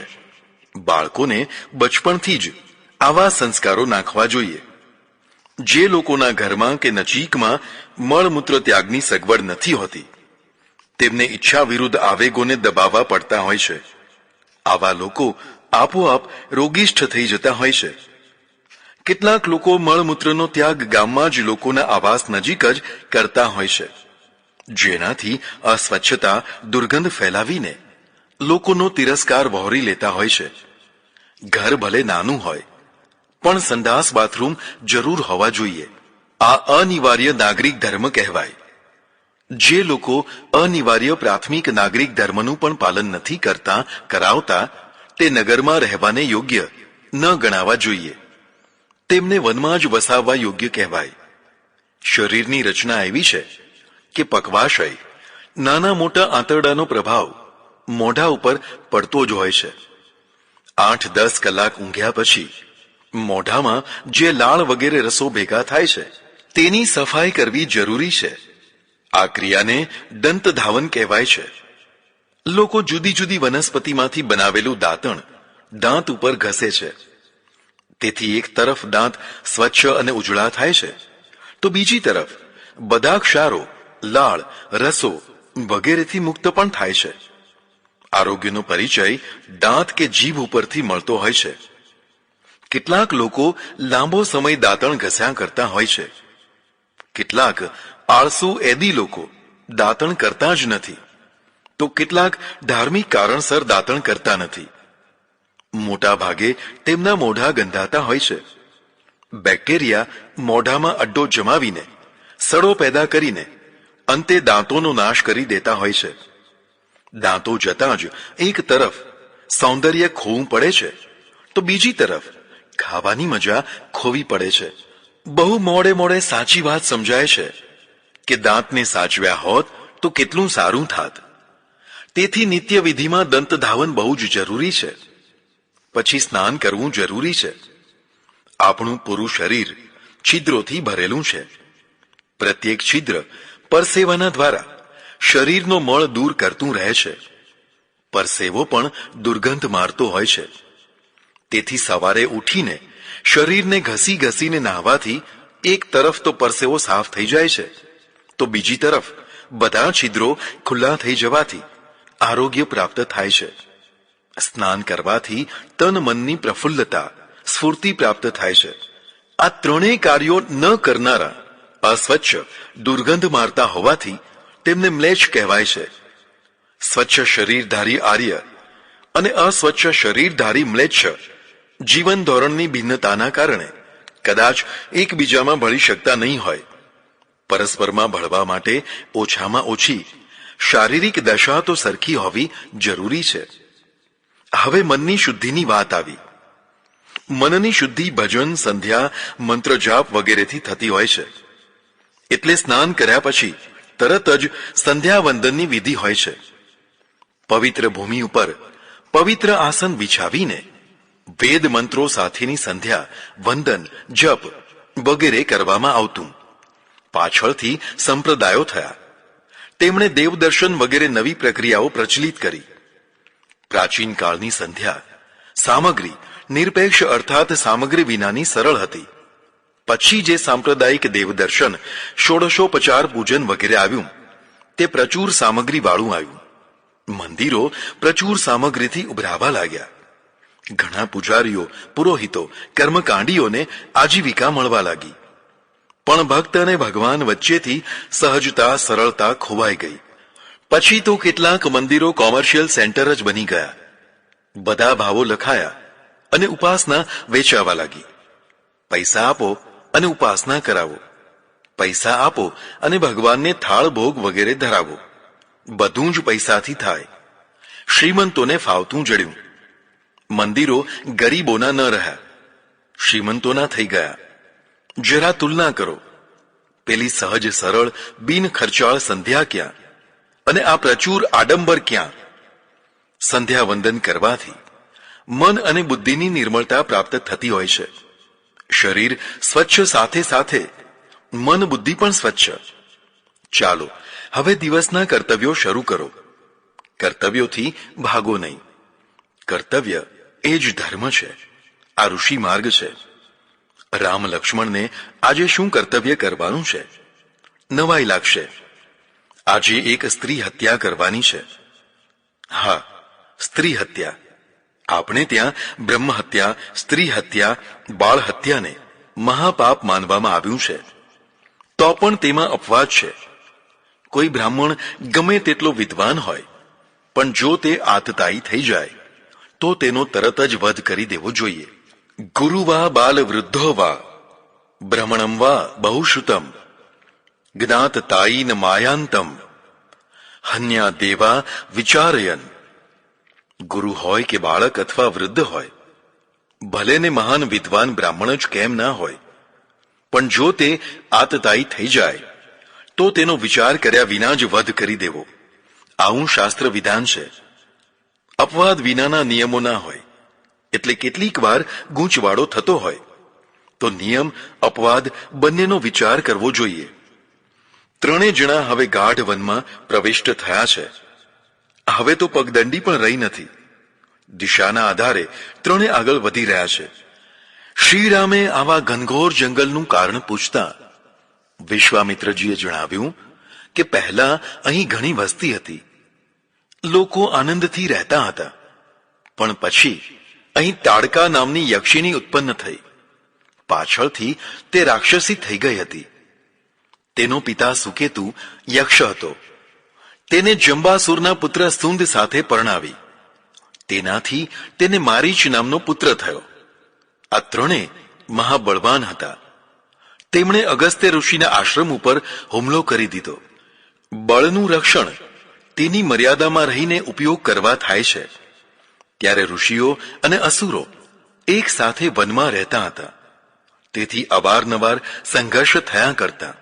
બાળકોને બચપણથી જ આવા સંસ્કારો નાખવા જોઈએ. જે લોકોના ઘરમાં કે નજીકમાં મળમૂત્ર ત્યાગની સગવડ નથી હોતી તેમને ઈચ્છા વિરુદ્ધ આવેગોને દબાવવા પડતા હોય છે. આવા લોકો આપોઆપ રોગીષ્ઠ થઈ જતા હોય છે. કેટલાક લોકો મળમૂત્રનો ત્યાગ ગામમાં જ લોકોના આવાસ નજીક જ કરતા હોય છે, જેનાથી અસ્વચ્છતા, દુર્ગંધ ફેલાવીને લોકોનો તિરસ્કાર વહોરી લેતા હોય છે. ઘર ભલે નાનું હોય પણ સંડાસ, બાથરૂમ જરૂર હોવા જોઈએ. આ અનિવાર્ય નાગરિક ધર્મ કહેવાય. જે લોકો અનિવાર્ય પ્રાથમિક નાગરિક ધર્મનું પણ પાલન નથી કરતા, કરાવતા, તે નગરમાં રહેવાને યોગ્ય ન ગણાવા જોઈએ. તેમને વનમાં જ વસાવવા યોગ્ય કહેવાય. શરીરની રચના એવી છે કે પકવાશય, નાના મોટા આંતરડાનો પ્રભાવ મોઢા ઉપર પડતો જ હોય છે. 8-10 કલાક ઊંઘ્યા પછી મોઢામાં જે લાળ વગેરે રસો ભેગા થાય છે તેની સફાઈ કરવી જરૂરી છે. આ ક્રિયાને દંતધાવન કહેવાય છે. લોકો જુદી જુદી વનસ્પતિમાંથી બનાવેલું દાંતણ દાંત ઉપર ઘસે છે. તેથી એક તરફ દાંત સ્વચ્છ અને ઉજળા થાય છે, તો બીજી તરફ બધા ક્ષારો, લાળ, રસો વગેરેથી મુક્ત પણ થાય છે. આરોગ્યનો પરિચય દાંત કે જીભ ઉપરથી મળતો હોય છે. કેટલાક લોકો લાંબો સમય દાંતણ ઘસ્યા કરતા હોય છે. કેટલાક આળસુ એદી લોકો દાંતણ કરતા જ નથી, તો કેટલાક ધાર્મિક કારણસર દાંતણ કરતા નથી. મોટા ભાગે તેમના મોઢા ગંધાતા હોય છે. બેક્ટેરિયા મોઢામાં અડ્ડો જમાવીને સડો પેદા કરીને અંતે દાંતોનો નાશ કરી દેતા હોય છે. દાંતો જતાં જ એક તરફ સૌંદર્ય ખોવું પડે છે, તો બીજી તરફ ખાવાની મજા ખોવી પડે છે. બહુ મોડે મોડે સાચી વાત સમજાય છે કે દાંતને સાચવ્યા હોત તો કેટલું સારું થાત. તેથી નિત્ય વિધિમાં દંત ધાવન બહુ જ જરૂરી છે. પછી સ્નાન કરવું જરૂરી છે. આપણું પૂરું શરીર છિદ્રોથી ભરેલું છે. પ્રત્યેક છિદ્ર પરસેવાના દ્વારા શરીરનો મળ દૂર કરતું રહે છે. પરસેવો પણ દુર્ગંધ મારતો હોય છે. તેથી સવારે ઉઠીને શરીરને ઘસી ઘસીને નહાવાથી એક તરફ તો પરસેવો સાફ થઈ જાય છે, તો બીજી તરફ બધા છિદ્રો ખુલ્લા થઈ જવાથી આરોગ્ય પ્રાપ્ત થાય છે. સ્નાન કરવાથી તન મનની પ્રફુલ્લતા, સ્ફૂર્તિ પ્રાપ્ત થાય છે. આ ત્રણેય કાર્યો ન કરનારા અસ્વચ્છ, દુર્ગંધ મારતા હોવાથી તેમને મ્લેચ્છ કહેવાય છે. સ્વચ્છ શરીરધારી આર્ય અને અસ્વચ્છ શરીરધારી મ્લેચ્છ જીવન ધોરણની ભિન્નતાના કારણે કદાચ એકબીજામાં ભળી શકતા નહીં હોય. પરસ્પરમાં ભળવા માટે ઓછામાં ઓછી શારીરિક દશા તો સરખી હોવી જરૂરી છે. હવે મનની શુદ્ધિની વાત આવી. મનની શુદ્ધિ ભજન, સંધ્યા, મંત્ર જાપ વગેરેથી થતી હોય છે. એટલે સ્નાન કર્યા પછી તરત જ સંધ્યા વંદનની વિધિ હોય છે. પવિત્ર ભૂમિ ઉપર પવિત્ર આસન બિછાવીને વેદ મંત્રો સાથેની સંધ્યા, વંદન, જપ વગેરે કરવામાં આવતું. પાછળથી સંપ્રદાયો થયા. તેમણે દેવદર્શન વગેરે નવી પ્રક્રિયાઓ પ્રચલિત કરી. પ્રાચીન કાળની સંધ્યા સામગ્રી નિરપેક્ષ અર્થાત સામગ્રી વિનાની સરળ હતી. પછી જે સાંપ્રદાયિક દેવદર્શન, ષોડશોપચાર પૂજન વગેરે આવ્યું તે પ્રચુર સામગ્રી વાળું આવ્યું. મંદિરો પ્રચુર સામગ્રીથી ઉભરાવા લાગ્યા. ઘણા પૂજારીઓ, પુરોહિતો, કર્મકાંડીઓને આજીવિકા મળવા લાગી. પણ ભક્ત અને ભગવાન વચ્ચેથી સહજતા, સરળતા ખોવાઈ ગઈ. પછી તો કેટલાક મંદિરો કોમર્શિયલ સેન્ટર જ બની ગયા. બધા ભાવો લખાયા અને ઉપાસના વેચાવા લાગી. પૈસા આપો અને ઉપાસના કરાવો, પૈસા આપો અને ભગવાનને થાળ ભોગ વગેરે ધરાવો. બધું જ પૈસાથી થાય. શ્રીમંતોને ફાવતું જડ્યું. મંદિરો ગરીબોના ન રહ્યા, શ્રીમંતોના થઈ ગયા. જરા તુલના કરો. પેલી સહજ સરળ બિન ખર્ચાળ સંધ્યા ક્યાં અને આ પ્રચુર આડંબર ક્યાં? સંધ્યા વંદન કરવાથી મન અને બુદ્ધિની નિર્મળતા પ્રાપ્ત થતી હોય છે. શરીર સ્વચ્છ સાથે સાથે મન બુદ્ધિ પણ સ્વચ્છ. ચાલો હવે દિવસના કર્તવ્યો શરૂ કરો. કર્તવ્યોથી ભાગો નહીં. કર્તવ્ય એ જ ધર્મ છે. આ ઋષિ માર્ગ છે. રામ લક્ષ્મણને આજે શું કર્તવ્ય કરવાનું છે? નવાઈ લાગશે. આજે એક સ્ત્રી હત્યા કરવાની છે. હા, સ્ત્રી હત્યા. આપણે ત્યાં બ્રહ્મ હત્યા, સ્ત્રી હત્યા, બાળ હત્યાને મહાપાપ માનવામાં આવ્યું છે. તો પણ તેમાં અપવાદ છે. કોઈ બ્રાહ્મણ ગમે તેટલો વિદ્વાન હોય, પણ જો તે આતતાયી થઈ જાય તો તેનો તરત જ વધ કરી દેવો જોઈએ. ગુરુ વા બાલ વૃદ્ધો વા બ્રહ્મણમ વા બહુશ્રુતમ જ્ઞાત તાયીન માયાંતમ હન્યા દેવા વિચારયન. ગુરુ હોય કે બાળક અથવા વૃદ્ધ હોય, ભલે ને મહાન વિદ્વાન બ્રાહ્મણ જ કેમ ના હોય, પણ જો તે આતતાયી થઈ જાય તો તેનો વિચાર કર્યા વિના જ વધ કરી દેવો. આવું શાસ્ત્ર વિધાન છે. અપવાદ વિનાના નિયમો ના હોય. એટલે કેટલીક વાર ગૂંચવાડો થતો હોય તો નિયમ, અપવાદ બંનેનો વિચાર કરવો જોઈએ. ત્રણે જણા હવે ગાઢ વનમાં પ્રવિષ્ટ થયા છે. હવે તો પગદંડી પણ રહી નથી. દિશાના આધારે ત્રણે આગળ વધી રહ્યા છે. શ્રીરામે આવા ઘનઘોર જંગલનું કારણ પૂછતા વિશ્વામિત્રજીએ જણાવ્યું કે પહેલા અહીં ઘણી વસ્તી હતી. લોકો આનંદથી રહેતા હતા. પણ પછી અહીં તાડકા નામની યક્ષિણી ઉત્પન્ન થઈ. પાછળથી તે રાક્ષસી થઈ ગઈ હતી. તેનો પિતા સુકેતુ યક્ષ હતો. તેને જંબાસુરના પુત્ર સુંદ સાથે પરણાવી. તેનાથી તેને મારીચ નામનો પુત્ર થયો. આ ત્રણે મહાબળવાન હતા. તેમણે અગસ્ત્ય ઋષિના આશ્રમ ઉપર હુમલો કરી દીધો. બળનું રક્ષણ તેની મર્યાદામાં રહીને ઉપયોગ કરવા થાય છે. ત્યારે ઋષિઓ અને અસુરો એક સાથે વનમાં રહેતા હતા. તેથી અવારનવાર સંઘર્ષ થયા કરતા.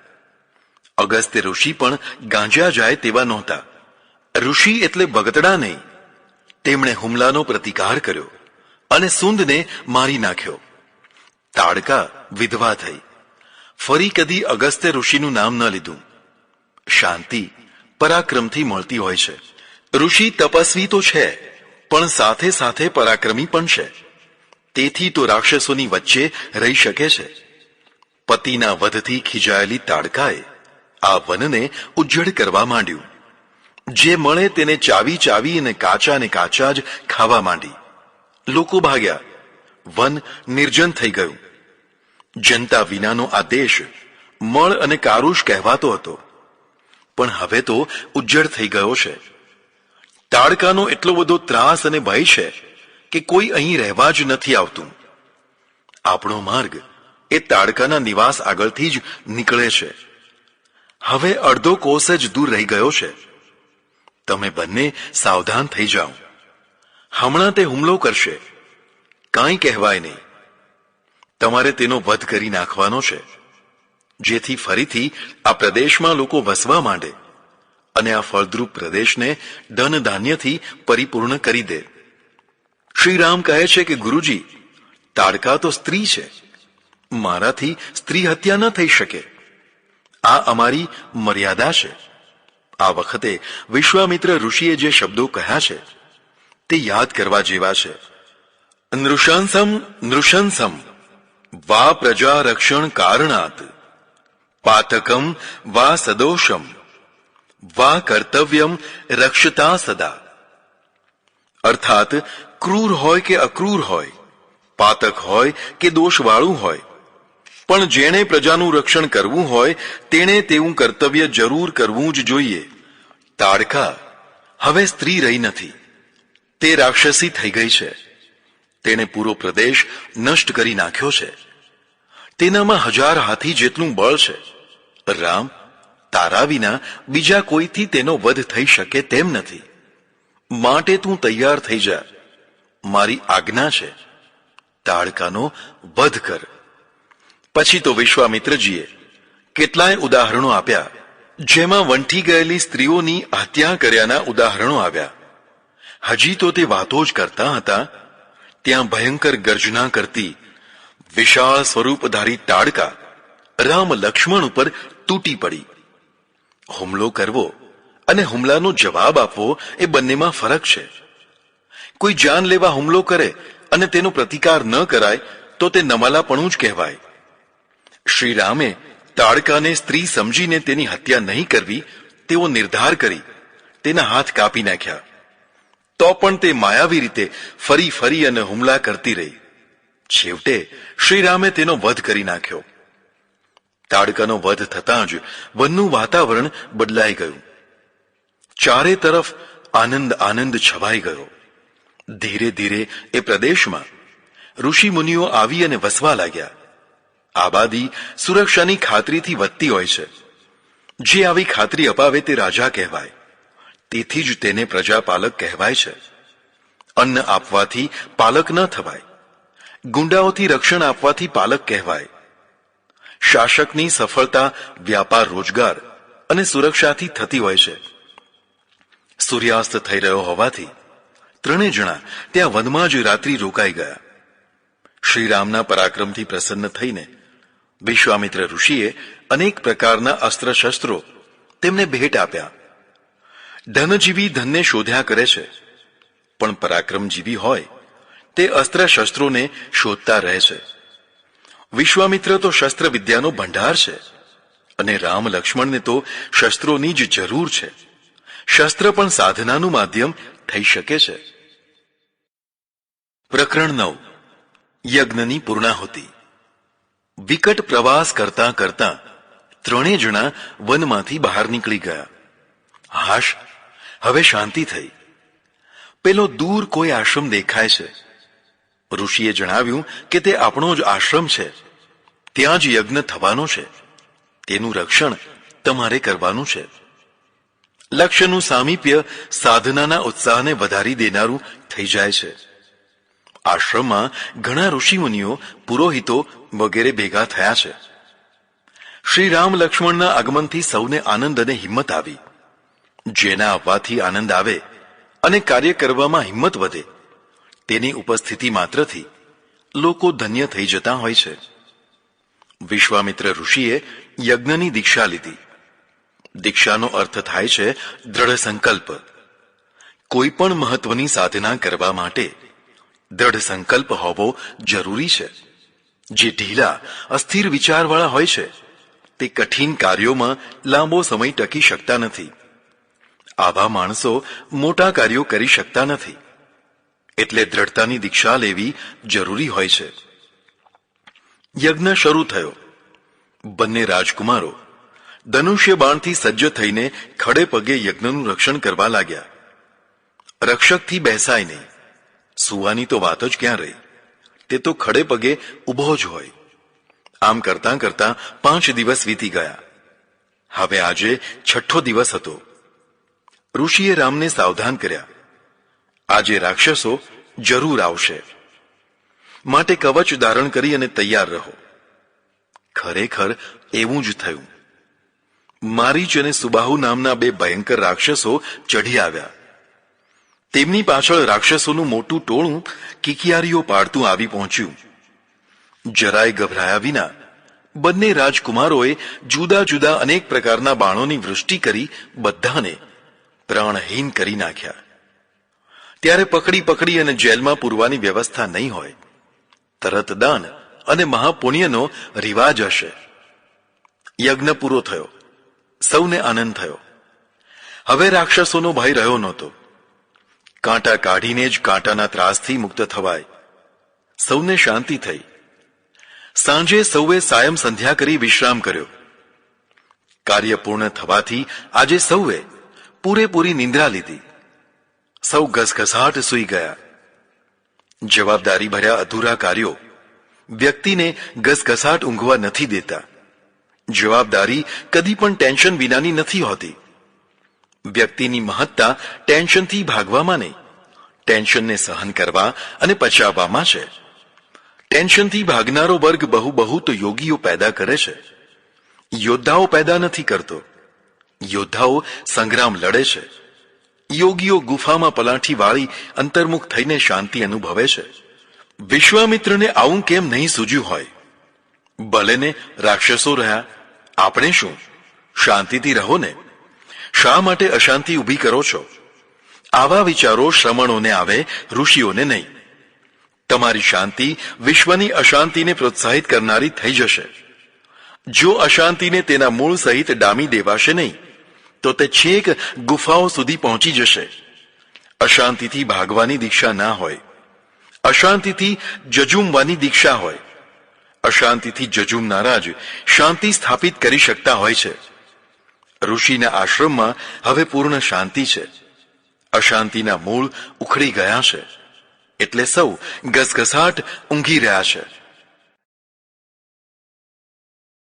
અગસ્ત્ય ઋષિ પણ ગાંજ્યા જાય તેવા નહોતા. ઋષિ એટલે બગતડા નહીં. તેમણે હુમલાનો પ્રતિકાર કર્યો અને સુંદને મારી નાખ્યો. તાડકા વિધવા થઈ. ફરી કદી અગસ્ત્ય ઋષિનું નામ ન લીધું. શાંતિ પરાક્રમથી મળતી હોય છે. ઋષિ તપસ્વી તો છે, પણ સાથે સાથે પરાક્રમી પણ છે. તેથી તો રાક્ષસોની વચ્ચે રહી શકે છે. પતિના વધથી ખીજાયેલી તાડકાએ આ વનને ઉજ્જડ કરવા માંડ્યું. જે મળે તેને ચાવી ચાવી અને કાચા ને કાચા જ ખાવા માંડી. લોકો ભાગ્યા. વન નિર્જન થઈ ગયું. જનતા વિનાનો આ દેશ મળ અને કારુષ કહેવાતો હતો, પણ હવે તો ઉજ્જડ થઈ ગયો છે. તાડકાનો એટલો બધો ત્રાસ અને ભય છે કે કોઈ અહીં રહેવા જ નથી આવતું. આપણો માર્ગ એ તાડકાના નિવાસ આગળથી જ નીકળે છે. હવે અડધો કોસ જ દૂર રહી ગયો છે. તમે બંને સાવધાન થઈ જાઓ. હમણાં તે હુમલો કરશે. કાંઈ કહેવાય નહીં. તમારે તેનો વધ કરી નાખવાનો છે, જેથી ફરીથી આ પ્રદેશમાં લોકો વસવા માંડે અને આ ફળદ્રુપ પ્રદેશને ધન ધાન્યથી પરિપૂર્ણ કરી દે. શ્રી રામ કહે છે કે ગુરુજી, તાડકા તો સ્ત્રી છે. મારાથી સ્ત્રી હત્યા ન થઈ શકે. આ અમારી મર્યાદા છે. આ વખતે વિશ્વામિત્ર ઋષિએ જે શબ્દો કહ્યા છે તે યાદ કરવા જેવા છે. નૃશંસમ નૃશંસમ વા પ્રજા રક્ષણ કારણાત પાતકમ વા સદોષમ વા કર્તવ્યમ રક્ષતા સદા. અર્થાત ક્રૂર હોય કે અક્રૂર હોય, પાતક હોય કે દોષવાળું હોય, પણ જેણે પ્રજાનું રક્ષણ કરવું હોય તેણે તેવું કર્તવ્ય જરૂર કરવું જ જોઈએ. તાડકા હવે સ્ત્રી રહી નથી. તે રાક્ષસી થઈ ગઈ છે. તેણે પૂરો પ્રદેશ નષ્ટ કરી નાખ્યો છે. તેનામાં 1000 હાથી જેટલું બળ છે. રામ, તારા વિના બીજા કોઈથી તેનો વધ થઈ શકે તેમ નથી. માટે તું તૈયાર થઈ જા. મારી આજ્ઞા છે. તાડકાનો વધ કર. પછી તો વિશ્વામિત્રજીએ કેટલાય ઉદાહરણો આપ્યા, જેમાં વંઠી ગયેલી સ્ત્રીઓની હત્યા કર્યાના ઉદાહરણો આવ્યા. હજી તો તે વાતો જ કરતા હતા ત્યાં ભયંકર ગર્જના કરતી વિશાળ સ્વરૂપધારી તાડકા રામ લક્ષ્મણ ઉપર તૂટી પડી. હુમલો કરવો અને હુમલાનો જવાબ આપવો એ બંનેમાં ફરક છે. કોઈ જાનલેવા હુમલો કરે અને તેનો પ્રતિકાર ન કરાય તો તે નમાલાપણું જ કહેવાય. શ્રી રામે તાડકાને સ્ત્રી સમજીને તેની હત્યા નહીં કરવી તેવો નિર્ધાર કરી તેના હાથ કાપી નાખ્યા. તો પણ તે માયાવી રીતે ફરી ફરી અને હુમલા કરતી રહી. છેવટે શ્રીરામે તેનો વધ કરી નાખ્યો. તાડકાનો વધ થતાં જ વનનું વાતાવરણ બદલાઈ ગયું. ચારે તરફ આનંદ આનંદ છવાઈ ગયો. ધીરે ધીરે એ પ્રદેશમાં ઋષિ મુનિઓ આવી અને વસવા લાગ્યા. આબાદી સુરક્ષાની ખાતરીથી વધતી હોય છે. જે આવી ખાતરી અપાવે તે રાજા કહેવાય. તેથી જ તેને પ્રજાપાલક કહેવાય છે. અન્ન આપવાથી પાલક ન થવાય. ગુંડાઓથી રક્ષણ આપવાથી પાલક કહેવાય. શાસકની સફળતા વ્યાપાર રોજગાર અને સુરક્ષાથી થતી હોય છે. સૂર્યાસ્ત થઈ રહ્યો હોવાથી ત્રણે જણા ત્યાં વનમાં જ રાત્રિ રોકાઈ ગયા. શ્રીરામના પરાક્રમથી પ્રસન્ન થઈને વિશ્વામિત્ર ઋષિએ અનેક પ્રકારના અસ્ત્ર શસ્ત્રો તેમને ભેટ આપ્યા. ધનજીવી ધનને શોધ્યા કરે છે, પણ પરાક્રમજીવી હોય તે અસ્ત્ર શસ્ત્રોને શોધતા રહે છે. વિશ્વામિત્ર તો શસ્ત્ર વિદ્યાનો ભંડાર છે અને રામ લક્ષ્મણને તો શસ્ત્રોની જ જરૂર છે. શસ્ત્ર પણ સાધનાનું માધ્યમ થઈ શકે છે. પ્રકરણ 9. યજ્ઞની પૂર્ણાહુતિ. વિકટ પ્રવાસ કરતા કરતા ત્રણેય જણા વનમાંથી બહાર નીકળી ગયા. હાશ, હવે શાંતિ થઈ. પેલો દૂર કોઈ આશ્રમ દેખાય છે. ઋષિએ જણાવ્યું કે તે આપણો જ આશ્રમ છે. ત્યાં જ યજ્ઞ થવાનો છે. તેનું રક્ષણ તમારે કરવાનું છે. લક્ષ્યનું સામીપ્ય સાધનાના ઉત્સાહને વધારી દેનારું થઈ જાય છે. આશ્રમમાં ઘણા ઋષિમુનિઓ, પુરોહિતો વગેરે ભેગા થયા છે. શ્રી રામ લક્ષ્મણના આગમનથી સૌને આનંદ અને હિંમત આવી. જેના આવવાથી આનંદ આવે અને કાર્ય કરવામાં હિંમત વધે, તેની ઉપસ્થિતિ માત્રથી લોકો ધન્ય થઈ જતા હોય છે. વિશ્વામિત્ર ઋષિએ યજ્ઞની દીક્ષા લીધી. દીક્ષાનો અર્થ થાય છે દ્રઢ સંકલ્પ. કોઈ પણ મહત્વની સાધના કરવા માટે દ્રઢ સંકલ્પ હોવો જરૂરી છે. જે ઢીલા અસ્થિર વિચારવાળા હોય છે તે કઠિન કાર્યોમાં લાંબો સમય ટકી શકતા નથી. આવા માણસો મોટા કાર્યો કરી શકતા નથી. એટલે દ્રઢતાની દીક્ષા લેવી જરૂરી હોય છે. યજ્ઞ શરૂ થયો. બંને રાજકુમારો ધનુષ્ય બાણથી સજ્જ થઈને ખડે પગે યજ્ઞનું રક્ષણ કરવા લાગ્યા. રક્ષકથી બેસાય નહીં, સુવાની તો વાત જ ક્યાં રહી. તે તો ખડે પગે ઊભો જ હોય. આમ કરતાં કરતાં 5 દિવસ વીતી ગયા. હવે આજે 6થો દિવસ હતો. ઋષિએ રામને સાવધાન કર્યા, આજે રાક્ષસો જરૂર આવશે, માટે કવચ ધારણ કરી અને તૈયાર રહો. ખરેખર એવું જ થયું. મારીચ અને સુબાહુ નામના 2 ભયંકર રાક્ષસો ચઢી આવ્યા. તેમની પાછળ રાક્ષસોનું મોટું ટોળું કિકિયારીઓ પાડતું આવી પહોંચ્યું. જરાય ગભરાયા વિના બંને રાજકુમારોએ જુદા જુદા અનેક પ્રકારના બાણોની વૃષ્ટિ કરી બધાને પ્રાણહીન કરી નાખ્યા. ત્યારે પકડી અને જેલમાં પૂરવાની વ્યવસ્થા નહીં હોય. તરત દાન અને મહાપુણ્યનો રિવાજ હશે. યજ્ઞ પૂરો થયો. સૌને આનંદ થયો. હવે રાક્ષસોનો ભય રહ્યો નહોતો. કાંટા કાઢીને જ કાંટાના ત્રાસથી મુક્ત થવાય. સૌને શાંતિ થઈ. સાંજે સૌએ સાયમ સંધ્યા કરી વિશ્રામ કર્યો. કાર્ય પૂર્ણ થવાથી આજે સૌએ પૂરેપૂરી નિંદ્રા લીધી. સૌ ઘસઘસાટ સૂઈ ગયા. જવાબદારી ભર્યા અધૂરા કાર્યો વ્યક્તિને ઘસઘસાટ ઊંઘવા નથી દેતા. જવાબદારી કદી પણ ટેન્શન વિનાની નથી હોતી. વ્યક્તિની મહત્તા ટેન્શનથી ભાગવામાં નહીં, ટેન્શનને સહન કરવા અને પચાવવામાં છે. ટેન્શનથી ભાગનારો વર્ગ બહુ તો યોગીઓ પેદા કરે છે. યોદ્ધાઓ પેદા નથી કરતો. યોદ્ધાઓ સંગ્રામ લડે છે. યોગીઓ ગુફામાં પલાઠી વાળી અંતર્મુખ થઈને શાંતિ અનુભવે છે. વિશ્વામિત્રને આવું કેમ નહીં સૂજ્યું હોય? ભલે ને રાક્ષસો રહ્યા, આપણે શું? શાંતિથી રહો ને. શા માટે અશાંતિ ઊભી કરો છો? આવા વિચારો શ્રમણોને આવે, ઋષિઓને નહીં. તમારી શાંતિ વિશ્વની અશાંતિને પ્રોત્સાહિત કરનારી થઈ જશે. જો અશાંતિને તેના મૂળ સહિત ડામી દેવાશે નહીં તો તે છેક ગુફાઓ સુધી પહોંચી જશે. અશાંતિથી ભાગવાની દીક્ષા ના હોય, અશાંતિથી જજુમવાની દીક્ષા હોય. અશાંતિથી જજુમનારા જ શાંતિ સ્થાપિત કરી શકતા હોય છે. ઋષિના આશ્રમમાં હવે પૂર્ણ શાંતિ છે. અશાંતિના મૂળ ઉખડી ગયા છે. એટલે સૌ ઘસઘસાટ ઊંઘી રહ્યા છે.